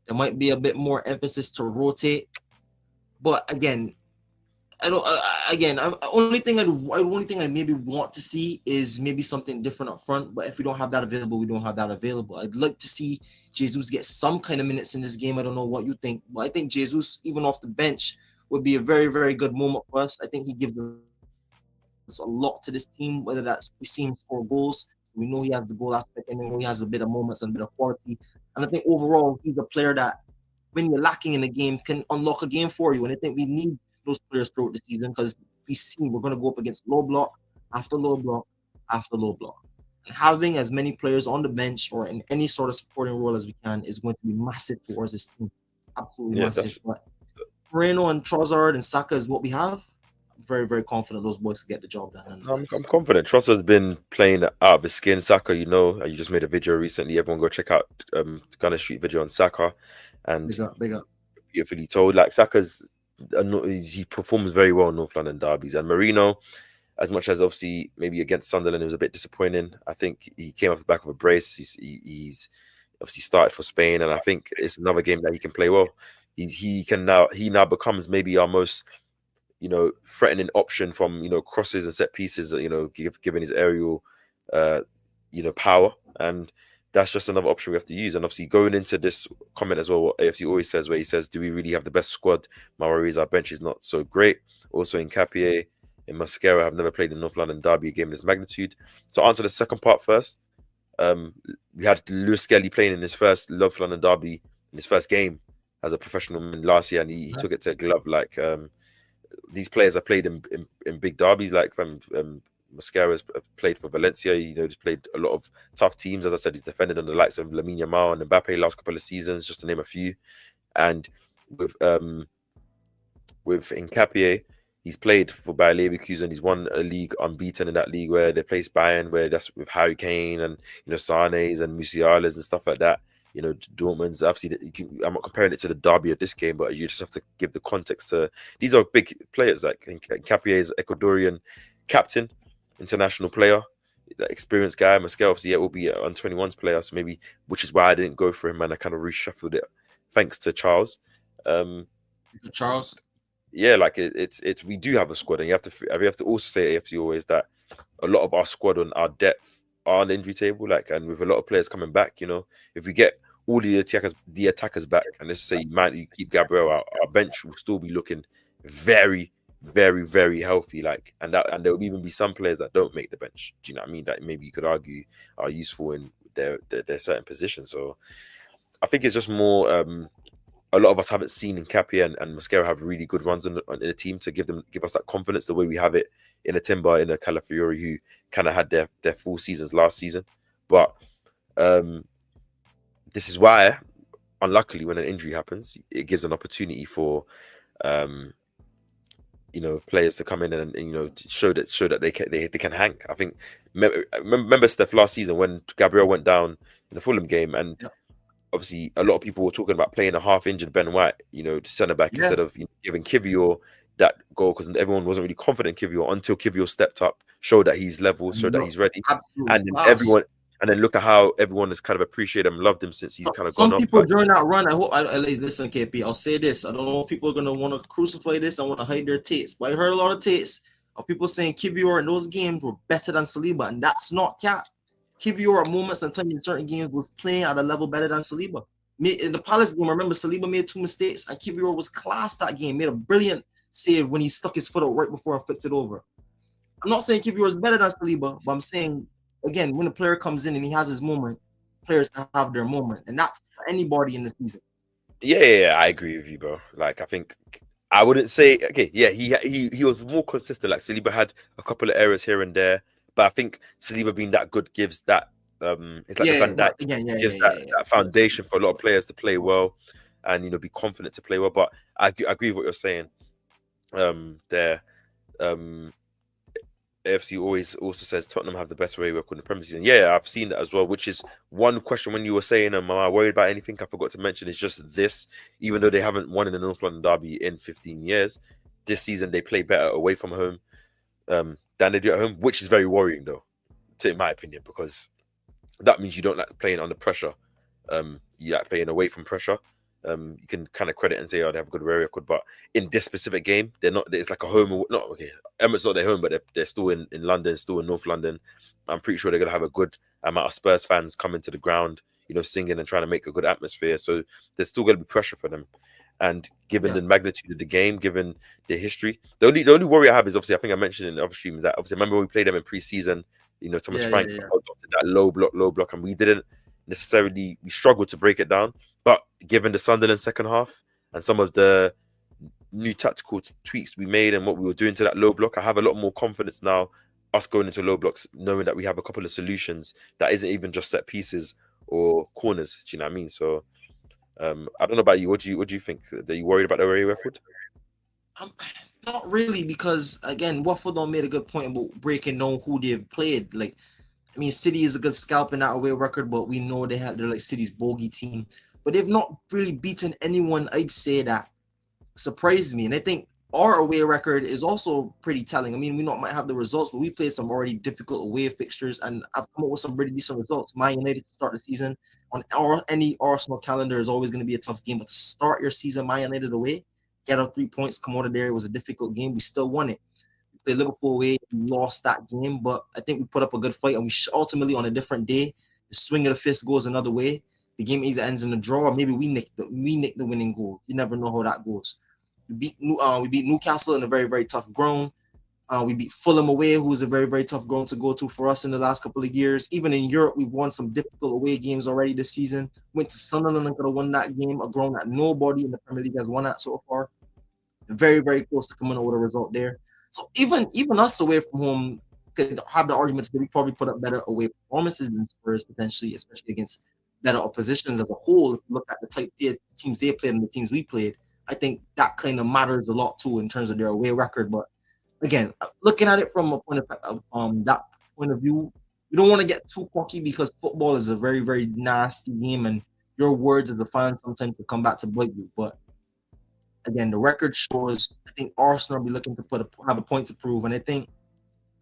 There might be a bit more emphasis to rotate, but again, I don't. Only thing I maybe want to see is maybe something different up front. But if we don't have that available, we don't have that available. I'd like to see Jesus get some kind of minutes in this game. I don't know what you think, but I think Jesus, even off the bench, would be a very, very good moment for us. I think he gives us a lot to this team. Whether that's we see him score goals, we know he has the goal aspect, and we know he has a bit of moments and a bit of quality. And I think overall, he's a player that when you're lacking in the game can unlock a game for you. And I think we need those players throughout the season because we're going to go up against low block after low block after low block. And having as many players on the bench or in any sort of supporting role as we can is going to be massive towards this team. Absolutely Yeah, massive. But Moreno and Trossard and Saka is what we have. I'm very, very confident those boys can get the job done. I'm confident. Trossard's been playing out of his skin. Saka, you just made a video recently. Everyone go check out Gunner Street video on Saka, and big up. Beautifully told. Like Saka's, he performs very well in North London derbies, and Marino, as much as obviously maybe against Sunderland it was a bit disappointing. I think he came off the back of a brace. He's obviously started for Spain, and I think it's another game that he can play well. He now becomes maybe our most threatening option from crosses and set pieces. Given his aerial, power, and that's just another option we have to use. And obviously, going into this comment as well, what AFC always says, where he says, "Do we really have the best squad?" My worries, our bench is not so great. Also, in KAPE, in Mosquera, I've never played in North London derby a game of this magnitude. To answer the second part first, we had Lewis Skelly playing in his first North London derby in his first game as a professional last year, and he took it to a glove. Like these players have played in big derbies, like from Mosquera's played for Valencia. He's played a lot of tough teams. As I said, he's defended on the likes of Lamine Yamal and Mbappe last couple of seasons, just to name a few. And with in KAPE, he's played for Bayer Leverkusen. He's won a league unbeaten in that league where they place Bayern, where that's with Harry Kane and Sane's and Musiala's and stuff like that. Dortmund's obviously. I'm not comparing it to the derby of this game, but you just have to give the context to these are big players. Like KAPE is Ecuadorian captain, international player, experienced guy. Mosquera obviously will be on 21's player, so maybe which is why I didn't go for him and I kind of reshuffled it thanks to Charles. Charles. Yeah, like it's we do have a squad, and you have to also say AFC always that a lot of our squad on our depth are on the injury table, and with a lot of players coming back, if we get all the attackers back, and let's say you keep Gabriel out, our bench will still be looking very, very, very healthy. And there will even be some players that don't make the bench. Do you know what I mean? That maybe you could argue are useful in their certain positions. So I think it's just more. A lot of us haven't seen in KAPE and Mosquera have really good runs in the team to give us that confidence the way we have it in a Timber, in a Calafiori, who kind of had their full seasons last season. But this is why, unluckily, when an injury happens, it gives an opportunity for players to come in and to show that they can hang. I think remember Steph last season when Gabriel went down in the Fulham game, and obviously a lot of people were talking about playing a half-injured Ben White, centre back instead of giving Kivior that goal, because everyone wasn't really confident in Kivior until Kivior stepped up, showed that he's level, showed that he's ready, and then and then look at how everyone has kind of appreciated him, loved him since he's kind of gone off. Some people during that run, I listen, KP. I'll say this. I don't know if people are gonna want to crucify this. I want to hide their takes, but I heard a lot of takes of people saying Kivior in those games were better than Saliba, and that's not cap. Kivior at moments and times in certain games was playing at a level better than Saliba. In the Palace game, I remember Saliba made 2 mistakes, and Kivior was class that game. Made a brilliant save when he stuck his foot out right before I flicked it over. I'm not saying Kivior is better than Saliba, but I'm saying, again, when a player comes in and he has his moment, players have their moment, and that's for anybody in the season. Yeah, I agree with you, bro. I think I wouldn't say he was more consistent. Like Saliba had a couple of errors here and there, but I think Saliba being that good gives that it's like the Van Dijk gives that foundation for a lot of players to play well and be confident to play well. But I agree with what you're saying. AFC always also says Tottenham have the best away record in the Premier League. Yeah, I've seen that as well, which is one question when you were saying, am I worried about anything? I forgot to mention, it's just this, even though they haven't won in the North London derby in 15 years, this season they play better away from home than they do at home, which is very worrying though, in my opinion, because that means you don't like playing under pressure. You like playing away from pressure. You can kind of credit and say, oh, they have a good away record, but in this specific game, they're not. It's like a home. Not okay. Emirates not their home, but they're still in London, still in North London. I'm pretty sure they're gonna have a good amount of Spurs fans coming to the ground, singing and trying to make a good atmosphere. So there's still gonna be pressure for them. And given Yeah, the magnitude of the game, given the history, the only worry I have is obviously I think I mentioned in the other stream that obviously remember when we played them in pre-season, Thomas yeah, Frank yeah, yeah. adopted that low block, and we didn't necessarily we struggled to break it down. But given the Sunderland second half and some of the new tactical tweaks we made and what we were doing to that low block, I have a lot more confidence now. Us going into low blocks, knowing that we have a couple of solutions that isn't even just set pieces or corners. Do you know what I mean? So I don't know about you. What do you think? Are you worried about the away record? Um, Not really, because again, Watford made a good point about breaking down who they've played. Like, I mean, City is a good scalp in that away record, but we know they're like City's bogey team. But they've not really beaten anyone, I'd say, that surprised me. And I think our away record is also pretty telling. I mean, we not might have the results, but we played some already difficult away fixtures, and I've come up with some pretty decent results. Man United to start the season on any Arsenal calendar is always going to be a tough game, but to start your season, Man United away, get our 3 points, come out of there. It was a difficult game. We still won it. We played Liverpool away, we lost that game, but I think we put up a good fight, and we ultimately on a different day, the swing of the fist goes another way. The game either ends in a draw, or maybe we nick the winning goal. You never know how that goes. We beat Newcastle in a very, very tough ground. We beat Fulham away, who is a very, very tough ground to go to for us in the last couple of years. Even in Europe, we've won some difficult away games already this season. Went to Sunderland and could have won that game, a ground that nobody in the Premier League has won at so far. Very, very close to coming out with a result there. So even us away from home could have the arguments that we probably put up better away performances than Spurs potentially, especially against better oppositions as a whole. If you look at the type of teams they played and the teams we played, I think that kind of matters a lot too in terms of their away record. But again, looking at it from a point of that point of view, you don't want to get too cocky because football is a very, very nasty game, and your words as a fan sometimes will come back to bite you. But again, the record shows. I think Arsenal will be looking to have a point to prove, and I think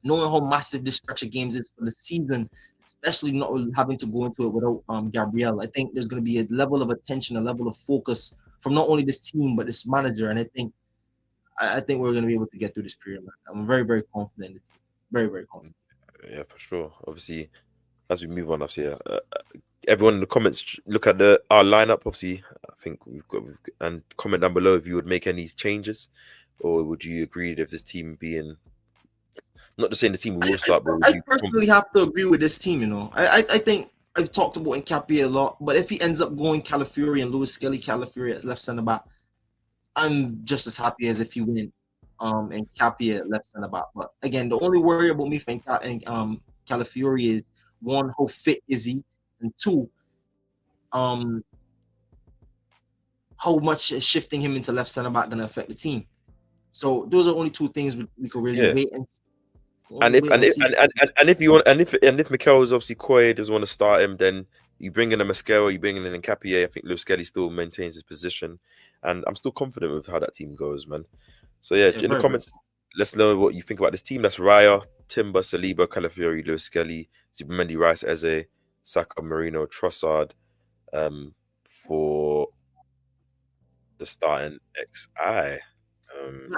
knowing how massive this stretch of games is for the season, especially not having to go into it without Gabriel, I think there's going to be a level of attention, a level of focus from not only this team but this manager, and I think we're going to be able to get through this period. Man. I'm very, very confident in the team. Very, very confident. Yeah, for sure. Obviously, as we move on, obviously, everyone in the comments look at our lineup. Obviously, I think and comment down below if you would make any changes, or would you agree if this team being not just saying the team will start, but would I you personally have to agree with this team. I think I've talked about Nkapie a lot, but if he ends up going Calafiori and Lewis Skelly Calafiori at left centre back, I'm just as happy as if he went Nkapie at left centre back. But again, the only worry about me for Calafiori is one, how fit is he, and two, um, how much is shifting him into left centre back going to affect the team. So those are only two things we could really yeah. wait and And only if wait and and if see. and if you want and if Mikel is obviously Koye doesn't want to start him, then you bring in a Mascara, you bring in an Nkapie. I think Lewis Skelly still maintains his position, and I'm still confident with how that team goes, man. So yeah, Yeah, in the very, very. comments, let's know what you think about this team. That's Raya, Timber, Saliba, Calafiori, Lewis Skelly, Zubimendi, Rice, Eze, Saka, Marino, Trossard, for the starting XI. Um,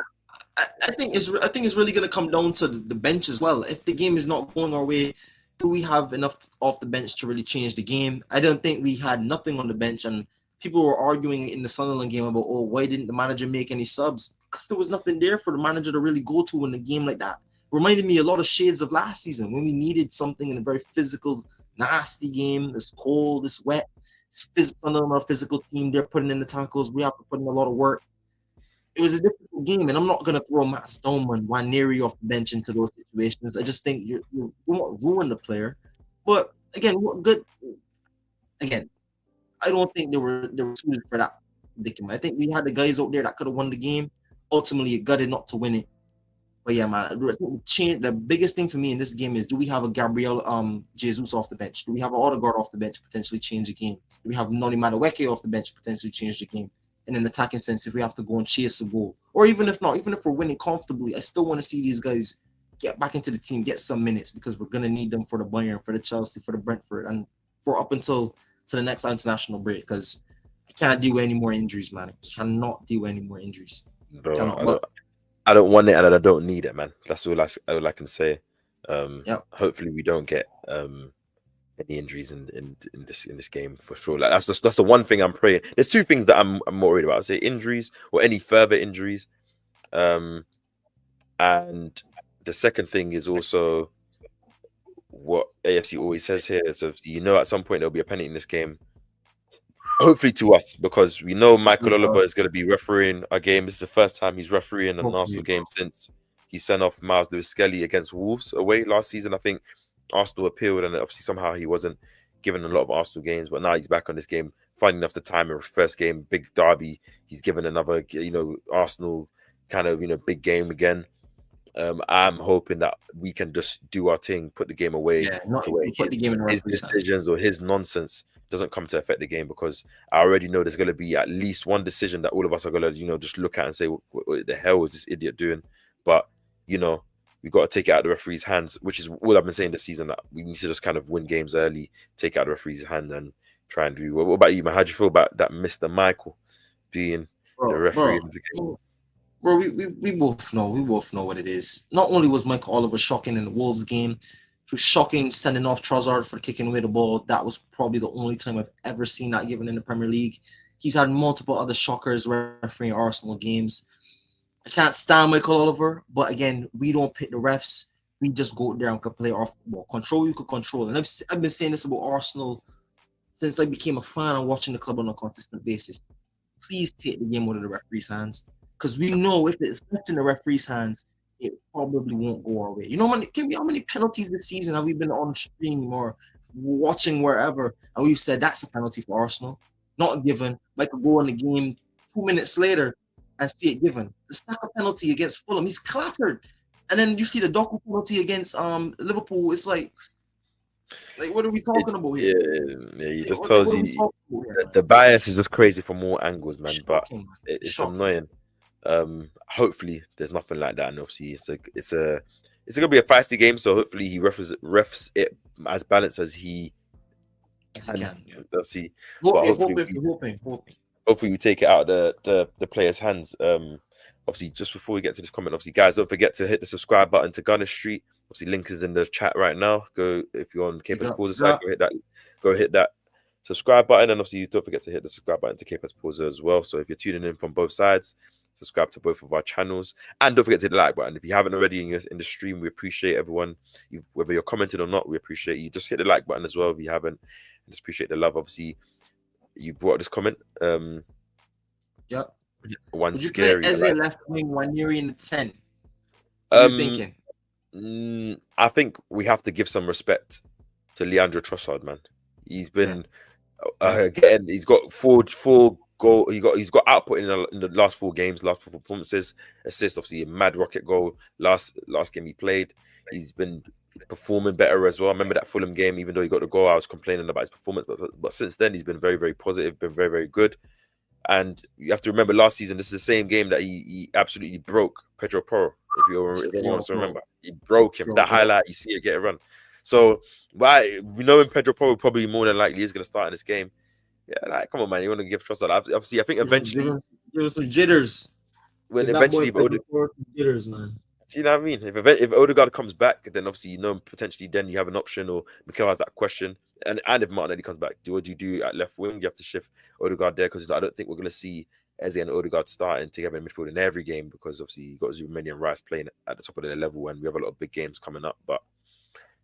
I think it's really going to come down to the bench as well. If the game is not going our way, do we have enough off the bench to really change the game? I don't think we had nothing on the bench, and people were arguing in the Sunderland game about, oh, why didn't the manager make any subs? Because there was nothing there for the manager to really go to in a game like that. Reminded me a lot of shades of last season when we needed something in a very physical, nasty game. It's cold, it's wet. Sunderland are a physical team. They're putting in the tackles. We have to put in a lot of work. It was a difficult game, and I'm not going to throw Matt Stoneman, Waneri off the bench into those situations. I just think you won't ruin the player. But again, what good? Again, I don't think they were suited for that predicament. I think we had the guys out there that could have won the game. Ultimately, it gutted not to win it. But yeah, man, I think the biggest thing for me in this game is, do we have a Gabriel Jesus off the bench? Do we have an Odegaard off the bench, potentially change the game? Do we have Noni Madueke off the bench, potentially change the game? In an attacking sense, if we have to go and chase a goal, or even if not, even if we're winning comfortably, I still want to see these guys get back into the team, get some minutes, because we're gonna need them for the Bayern, for the Chelsea, for the Brentford, and for up until to the next international break. Because I can't deal with any more injuries, man. I cannot deal with any more injuries. Bro, Cannot. But I don't want it, and I don't need it, man. That's all I can say. yeah, Hopefully we don't get any injuries in this game for sure. Like that's the one thing I'm praying. There's two things that I'm more worried about. I'd say injuries or any further injuries. Um, and the second thing is also what AFC always says here is obviously, at some point there'll be a penalty in this game. Hopefully to us, because we know Michael Oliver is going to be refereeing a game. This is the first time he's refereeing an Arsenal game since he sent off Miles Lewis Skelly against Wolves away last season. I think Arsenal appealed, and obviously somehow he wasn't given a lot of Arsenal games, but now he's back on this game, finding enough the time in first game, big derby. He's given another, Arsenal kind of, big game again. I'm hoping that we can just do our thing, put the game away, not to where put the game in the his referee's hand. decisions or his nonsense doesn't come to affect the game, because I already know there's going to be at least one decision that all of us are going to, just look at and say, what the hell is this idiot doing? But, we got to take it out of the referee's hands, which is all I've been saying this season, that we need to just kind of win games early, take it out of the referee's hand and try and do. What about you, man? How do you feel about that Mr. Michael being the referee of the game? Bro, we both know. We both know what it is. Not only was Michael Oliver shocking in the Wolves game, he was shocking sending off Trossard for kicking away the ball. That was probably the only time I've ever seen that given in the Premier League. He's had multiple other shockers refereeing Arsenal games. I can't stand Michael Oliver, but again, we don't pick the refs. We just go there and can play off ball. Control you could control. And I've been saying this about Arsenal since I became a fan and watching the club on a consistent basis. Please take the game out of the referee's hands, because we know if it's left in the referee's hands, it probably won't go our way. How many penalties this season have we been on stream or watching wherever, and we've said that's a penalty for Arsenal, not a given. Might go in the game 2 minutes later and see it given. The Saka penalty against Fulham, he's clattered, and then you see the Doku penalty against Liverpool. It's like what are we talking about here? Yeah, he just tells you the bias is just crazy from all angles, man. Shocking, but it's annoying. Hopefully there's nothing like that, and obviously it's gonna be a feisty game, so hopefully he refs it as balanced as he can. Let's see. Hoping. Hopefully we take it out of the players' hands. Obviously, just before we get to this comment, obviously, guys, don't forget to hit the subscribe button to Gunner Street. Obviously, link is in the chat right now. Go, if you're on KAPE's Pauser side, go hit that subscribe button, and obviously don't forget to hit the subscribe button to KAPE's Pauser as well. So if you're tuning in from both sides, subscribe to both of our channels, and don't forget to hit the like button. If you haven't already in the stream, we appreciate everyone. Whether you're commenting or not, we appreciate you. Just hit the like button as well if you haven't. Just appreciate the love. Obviously, you brought this comment. Yep. One Would you scary. Play Eze left wing, Waniri in the 10? What are you thinking? I think we have to give some respect to Leandro Trossard, man. He's been again. He's got four goal. He's got output in the last 4 games, last 4 performances. Assists, obviously, a mad rocket goal last game he played. He's been performing better as well. I remember that Fulham game, even though he got the goal, I was complaining about his performance, but since then he's been very, very positive, been very, very good. And you have to remember last season, this is the same game that he absolutely broke Pedro Porro. If anyone wants to remember, he broke him. That highlight, you see it get a run. So we know Pedro Porro probably more than likely is going to start in this game. Yeah, come on, man, you want to give Trossard? Obviously, I think eventually give us some jitters. When eventually jitters, man. Do you know what I mean? If Odegaard comes back, then obviously potentially then you have an option, or Mikel has that question. And if Martinelli comes back, what do you do at left wing? You have to shift Odegaard there, because I don't think we're going to see Eze and Odegaard starting together in midfield in every game, because obviously you got Zubimeni and Rice playing at the top of their level, and we have a lot of big games coming up. But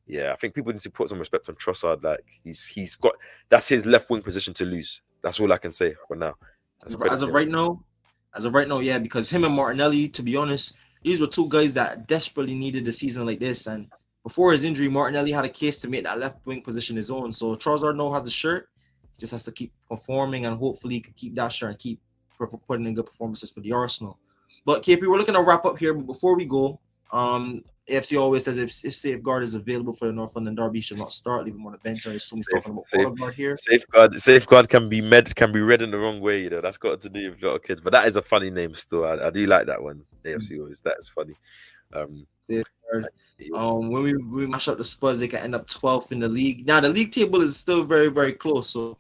yeah, I think people need to put some respect on Trossard. Like he's got, that's his left wing position to lose. That's all I can say for now. As of right now, yeah, because him and Martinelli, to be honest, these were 2 guys that desperately needed a season like this. And before his injury, Martinelli had a case to make that left wing position his own. So Trossard now has the shirt. He just has to keep performing, and hopefully he can keep that shirt and keep putting in good performances for the Arsenal. But KP, we're looking to wrap up here. But before we go, AFC always says if Safeguard is available for the North London derby, he should not start. Leave him on the bench. I assume he's talking about Odegaard here. Safeguard can be read in the wrong way. That's got to do with a lot of kids. But that is a funny name still. I do like that one. AFC always. That is funny. When we mash up the Spurs, they can end up 12th in the league. Now the league table is still very, very close. So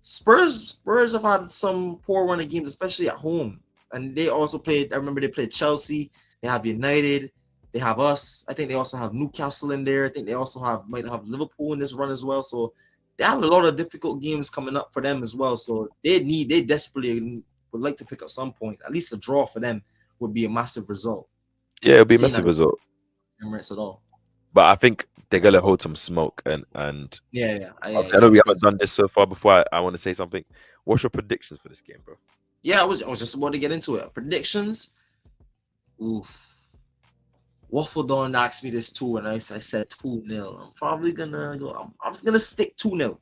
Spurs have had some poor run of games, especially at home. And they also played. I remember they played Chelsea. They have United. They have us. I think they also have Newcastle in there. I think they also might have Liverpool in this run as well. So they have a lot of difficult games coming up for them as well. So they desperately would like to pick up some points. At least a draw for them would be a massive result. Yeah, it'll be a Seeing massive that result. Emirates at all. But I think they're gonna hold some smoke and Yeah. I know we haven't done this so far. Before I want to say something. What's your predictions for this game, bro? Yeah, I was just about to get into it. Predictions. Oof. Waffle Dawn asked me this too, and I said 2-0. I'm probably gonna go. I'm just gonna stick 2-0.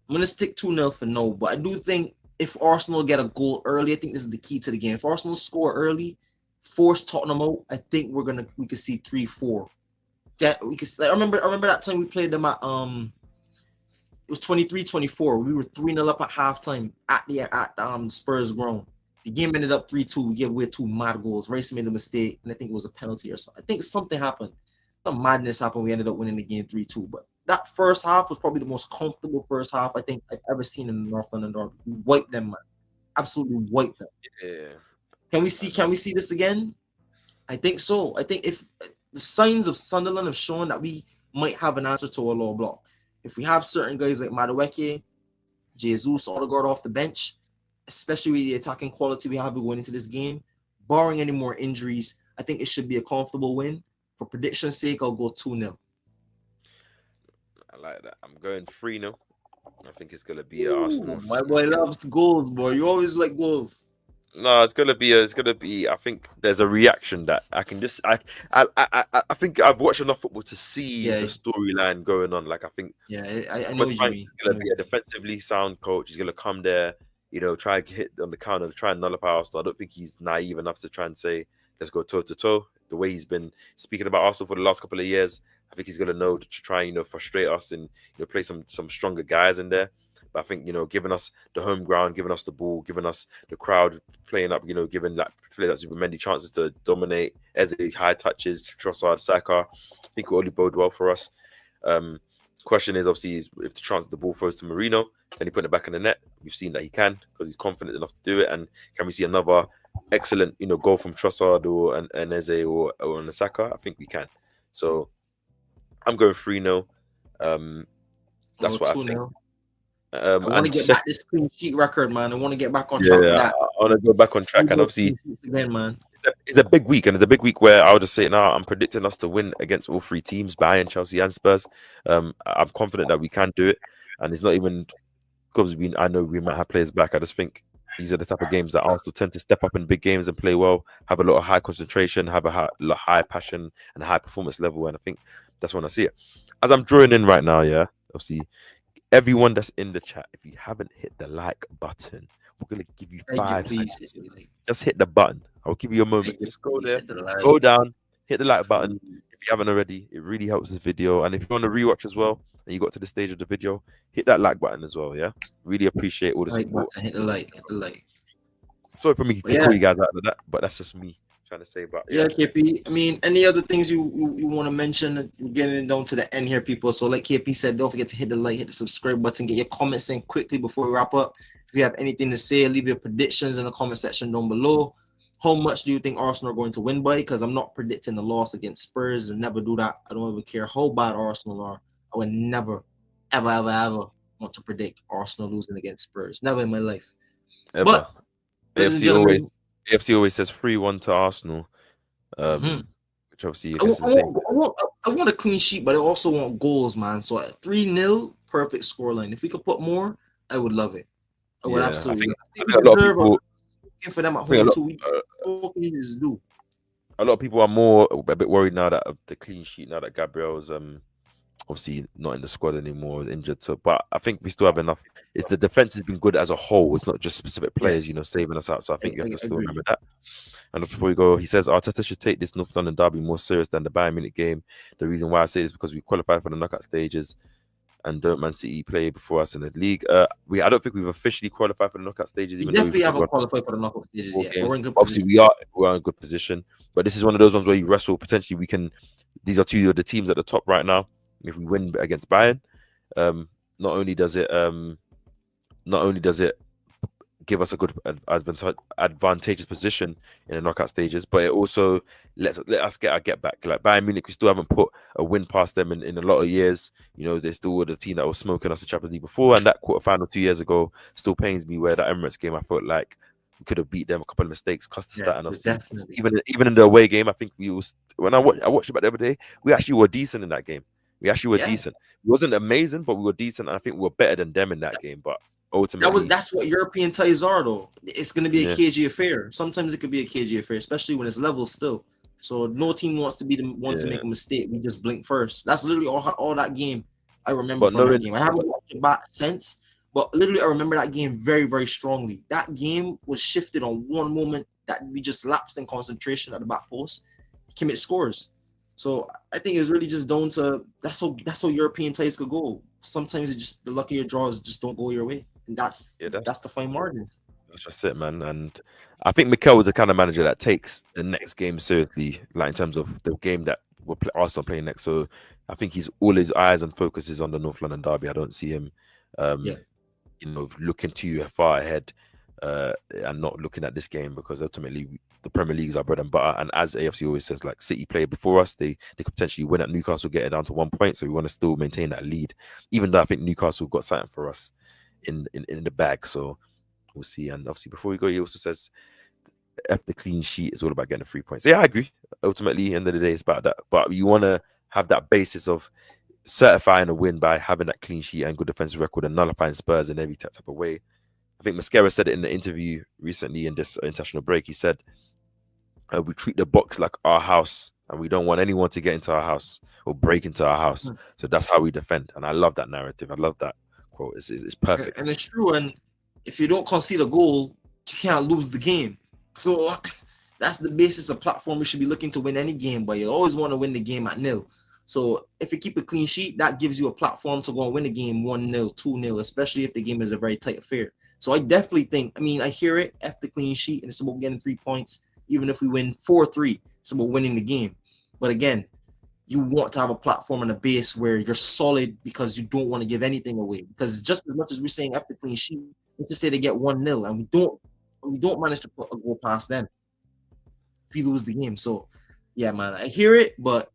I'm gonna stick 2-0 for no, but I do think if Arsenal get a goal early, I think this is the key to the game. If Arsenal score early, force Tottenham out, I think we could see 3-4. That we could. I remember that time we played them at it was 23-24. We were 3-0 up at halftime at Spurs ground. The game ended up 3-2. We gave away 2 mad goals. Rice made a mistake, and I think it was a penalty or something. I think something happened. Some madness happened. We ended up winning the game 3-2. But that first half was probably the most comfortable first half I think I've ever seen in the North London Derby. We wiped them, man. Absolutely wiped them. Yeah. Can we see this again? I think so. I think if the signs of Sunderland have shown that we might have an answer to a low block. If we have certain guys like Madueke, Jesus, Odegaard off the bench, especially with the attacking quality we have going into this game, barring any more injuries, I think it should be a comfortable win. For prediction's sake, I'll go 2-0. I like that. I'm going 3-0. I think it's gonna be Arsenal. My boy loves goals, boy. You always like goals. No, it's gonna be. I think there's a reaction that I can just. I think I've watched enough football to see the storyline going on. Like I think. Yeah, I know what you mean. He's gonna be a defensively sound coach. He's gonna come there, try and hit on the counter, try and nullify Arsenal. I don't think he's naive enough to try and say let's go toe to toe. The way he's been speaking about Arsenal for the last couple of years, I think he's gonna know to try and frustrate us and play some stronger guys in there. But I think giving us the home ground, giving us the ball, giving us the crowd playing up, giving that play that Supermendy chances to dominate, Eze high touches, Trossard, Saka, I think it will only bode well for us. Question is obviously if the chance the ball throws to Marino, can he put it back in the net? We've seen that he can because he's confident enough to do it. And can we see another excellent goal from Trossard or an Eze or an Saka? I think we can. So I'm going 3-0. That's what I think. I want to get back this clean sheet record, man. I want to get back on track. I want to go back on track, and obviously, again, man, it's a big week, and it's a big week where I'll just say it now. I'm predicting us to win against all 3 teams: Bayern, Chelsea, and Spurs. I'm confident that we can do it, and it's not even because I know we might have players back. I just think these are the type of games that Arsenal tend to step up in big games and play well, have a lot of high concentration, have a high passion and high performance level, and I think that's when I see it. As I'm drawing in right now, obviously. Everyone that's in the chat, if you haven't hit the like button, we're gonna give you 5 seconds. Just hit the button. I'll give you a moment. Just go there, go down, hit the like button. If you haven't already, it really helps this video. And if you want to rewatch as well, and you got to the stage of the video, hit that like button as well. Yeah, really appreciate all the support. Hit the like. Sorry for me to call you guys out of that, but that's just me trying to say about KP. I mean, any other things you want to mention? We're getting down to the end here, people. So like KP said, don't forget to hit the like, hit the subscribe button, get your comments in quickly before we wrap up. If you have anything to say, leave your predictions in the comment section down below. How much do you think Arsenal are going to win by? Because I'm not predicting a loss against Spurs. I'll never do that. I don't ever care how bad Arsenal are. I would never, ever want to predict Arsenal losing against Spurs. Never in my life. Ever. But AFC always says 3-1 to Arsenal, which obviously I want a clean sheet, but I also want goals, man. So 3-0, perfect scoreline. If we could put more, I would love it. I would absolutely. I think a lot of people for them at home too. A lot of people are a bit worried now that of the clean sheet now that Gabriel's obviously not in the squad anymore, injured. So, but I think we still have enough. It's the defense has been good as a whole. It's not just specific players, saving us out. So I think you have to still remember that. And before we go, he says Arteta should take this North London derby more serious than the Bayern Munich game. The reason why I say this is because we qualified for the knockout stages, and don't Man City play before us in the league. I don't think we've officially qualified for the knockout stages. We definitely haven't qualified for the knockout stages yet. We're in good obviously, we're in good position. But this is one of those ones where you wrestle. Potentially, we can. These are 2 of the teams at the top right now. If we win against Bayern, not only does it not only does it give us a good advantageous position in the knockout stages, but it also let us get our get back. Like Bayern Munich, we still haven't put a win past them in a lot of years. You know, they still were the team that was smoking us in Champions League before, and that quarterfinal 2 years ago still pains me. Where that Emirates game, I felt like we could have beat them. A couple of mistakes cost us Yeah, that, and obviously definitely. even in the away game, I think we was when I watched it back the other day, we actually were decent in that game. We actually were Yeah. decent. It wasn't amazing, but we were decent. And I think we were better than them in that game. But ultimately, That's what European ties are though. It's gonna be a yeah, cagey affair. Sometimes it could be a cagey affair, especially when it's level still. So no team wants to be the one to yeah. make a mistake. We just blink first. That's literally all that game I remember But from that knowing, game. I haven't watched it back since, but literally I remember that game very, very strongly. That game was shifted on one moment that we just lapsed in concentration at the back post. Commit scores. So I think it's really just down to that's how European ties could go. Sometimes it just the luck of your draws just don't go your way, and yeah, that's the fine margins. that's just it, man. And I think Mikel was the kind of manager that takes the next game seriously, like in terms of the game that Arsenal playing next. So I think he's all his eyes and focus is on the North London derby. I don't see him, Yeah, um, looking too far ahead and not looking at this game because ultimately the Premier League is our bread and butter. And as AFC always says, like City played before us, they could potentially win at Newcastle, get it down to 1 point. So we want to still maintain that lead, even though I think Newcastle got something for us in the bag. So we'll see. And obviously, before we go, he also says, F the clean sheet is all about getting the 3 points. Yeah, I agree. Ultimately, end of the day, it's about that. But you want to have that basis of certifying a win by having that clean sheet and good defensive record and nullifying Spurs in every type of way. I think Mascara said it in the interview recently in this international break. He said, we treat the box like our house and we don't want anyone to get into our house or break into our house. So that's how we defend. And I love that narrative. I love that quote. It's perfect. and it's true. And if you don't concede a goal, you can't lose the game. So that's the basis of platform. We should be looking to win any game, but you always want to win the game at nil. So if you keep a clean sheet, that gives you a platform to go and win a game 1-0, 2-0, especially if the game is a very tight affair. So I definitely think, I mean, I hear it, F the clean sheet, and it's about getting 3 points. Even if we win 4-3, it's about winning the game. But again, you want to have a platform and a base where you're solid because you don't want to give anything away. Because just as much as we're saying F the clean sheet, let's just say they get 1-0 and we don't manage to put a goal past them, we lose the game. So yeah, man, I hear it, but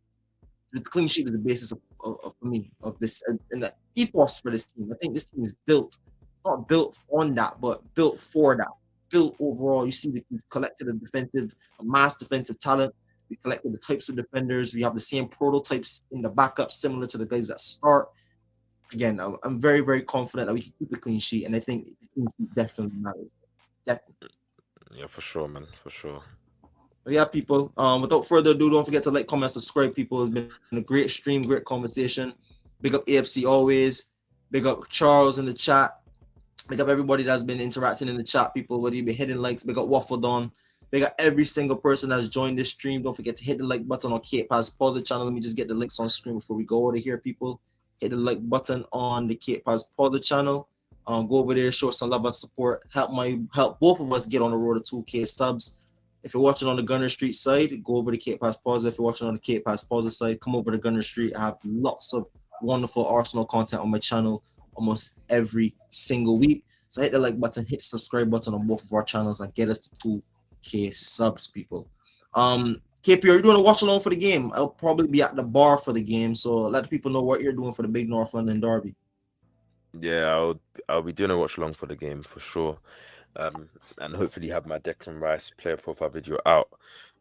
the clean sheet is the basis of for me of this and the ethos for this team. I think this team is built, not built on that, but built for that. Built overall. You see that we've collected a mass defensive talent. We collected the types of defenders. We have the same prototypes in the backup, similar to the guys that start. Again, I'm very, very confident that we can keep a clean sheet, and I think the clean sheet definitely matters. Definitely. Yeah, for sure, man. For sure. But yeah, people. Without further ado, don't forget to like, comment, subscribe. People, it's been a great stream, great conversation. Big up AFC always. Big up Charles in the chat. Big up everybody that's been interacting in the chat. People, whether you be hitting likes. Big up Waffle Don. Big up every single person that's joined this stream. Don't forget to hit the like button on KAPE. Pause the channel. Let me just get the links on screen before we go over here, people. Hit the like button on the KAPE. Pause the channel. Go over there, show some love and support. Help both of us get on the road to 2K subs. If you're watching on the Gunner Street side, go over to KAPE Pause. If you're watching on the KAPE Pause side, come over to Gunner Street. I have lots of wonderful Arsenal content on my channel almost every single week. So hit the like button, hit the subscribe button on both of our channels and get us to 2K subs, people. KP, are you doing a watch along for the game? I'll probably be at the bar for the game, so let the people know what you're doing for the big North London derby. Yeah, I'll be doing a watch along for the game for sure. And hopefully have my Declan Rice player profile video out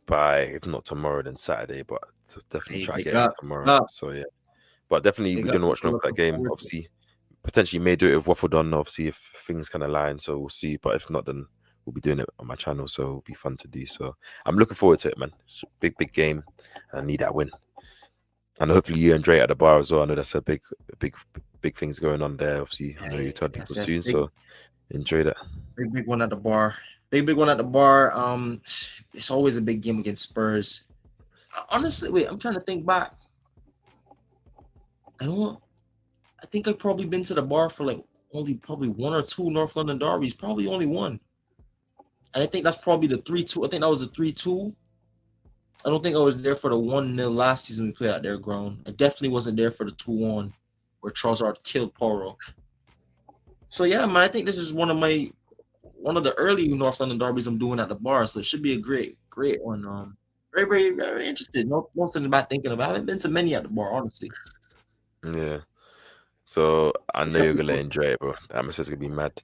by, if not tomorrow, then Saturday. But definitely try to get it tomorrow. So yeah, but definitely we're doing a watch along for that game. Obviously, potentially may do it with Waffle Don. Obviously, if things kind of line, so we'll see. But if not, then we'll be doing it on my channel. So it'll be fun to do. So I'm looking forward to it, man. It's a big game. I need that win. And hopefully you and Dre at the bar as well. I know that's a big things going on there. Obviously, I know you told people soon, so enjoy that. Big one at the bar. Big one at the bar. It's always a big game against Spurs. Honestly, wait, I'm trying to think back. I think I've probably been to the bar for like only probably one or two North London derbies. Probably only one. And I think that's probably the 3-2. I think that was a 3-2. I don't think I was there for the 1-0 last season we played at their ground. I definitely wasn't there for the 2-1 where Trossard killed Porro. So yeah, man, I think this is one of the early North London derbies I'm doing at the bar. So it should be a great one. Very, very, very interested. No something about thinking about. I haven't been to many at the bar, honestly. Yeah. So I know you're gonna enjoy it, bro. The atmosphere's gonna be mad.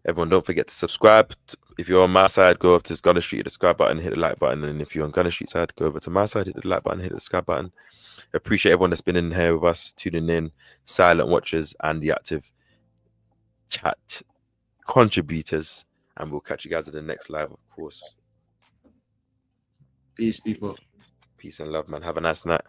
Everyone, don't forget to subscribe. If you're on my side, go up to Gunner Street, hit the subscribe button, hit the like button. And if you're on Gunner Street side, go over to my side, hit the like button, hit the subscribe button. Appreciate everyone that's been in here with us, tuning in, silent watchers, and the active chat contributors. And we'll catch you guys at the next live, of course. Peace, people. Peace and love, man. Have a nice night.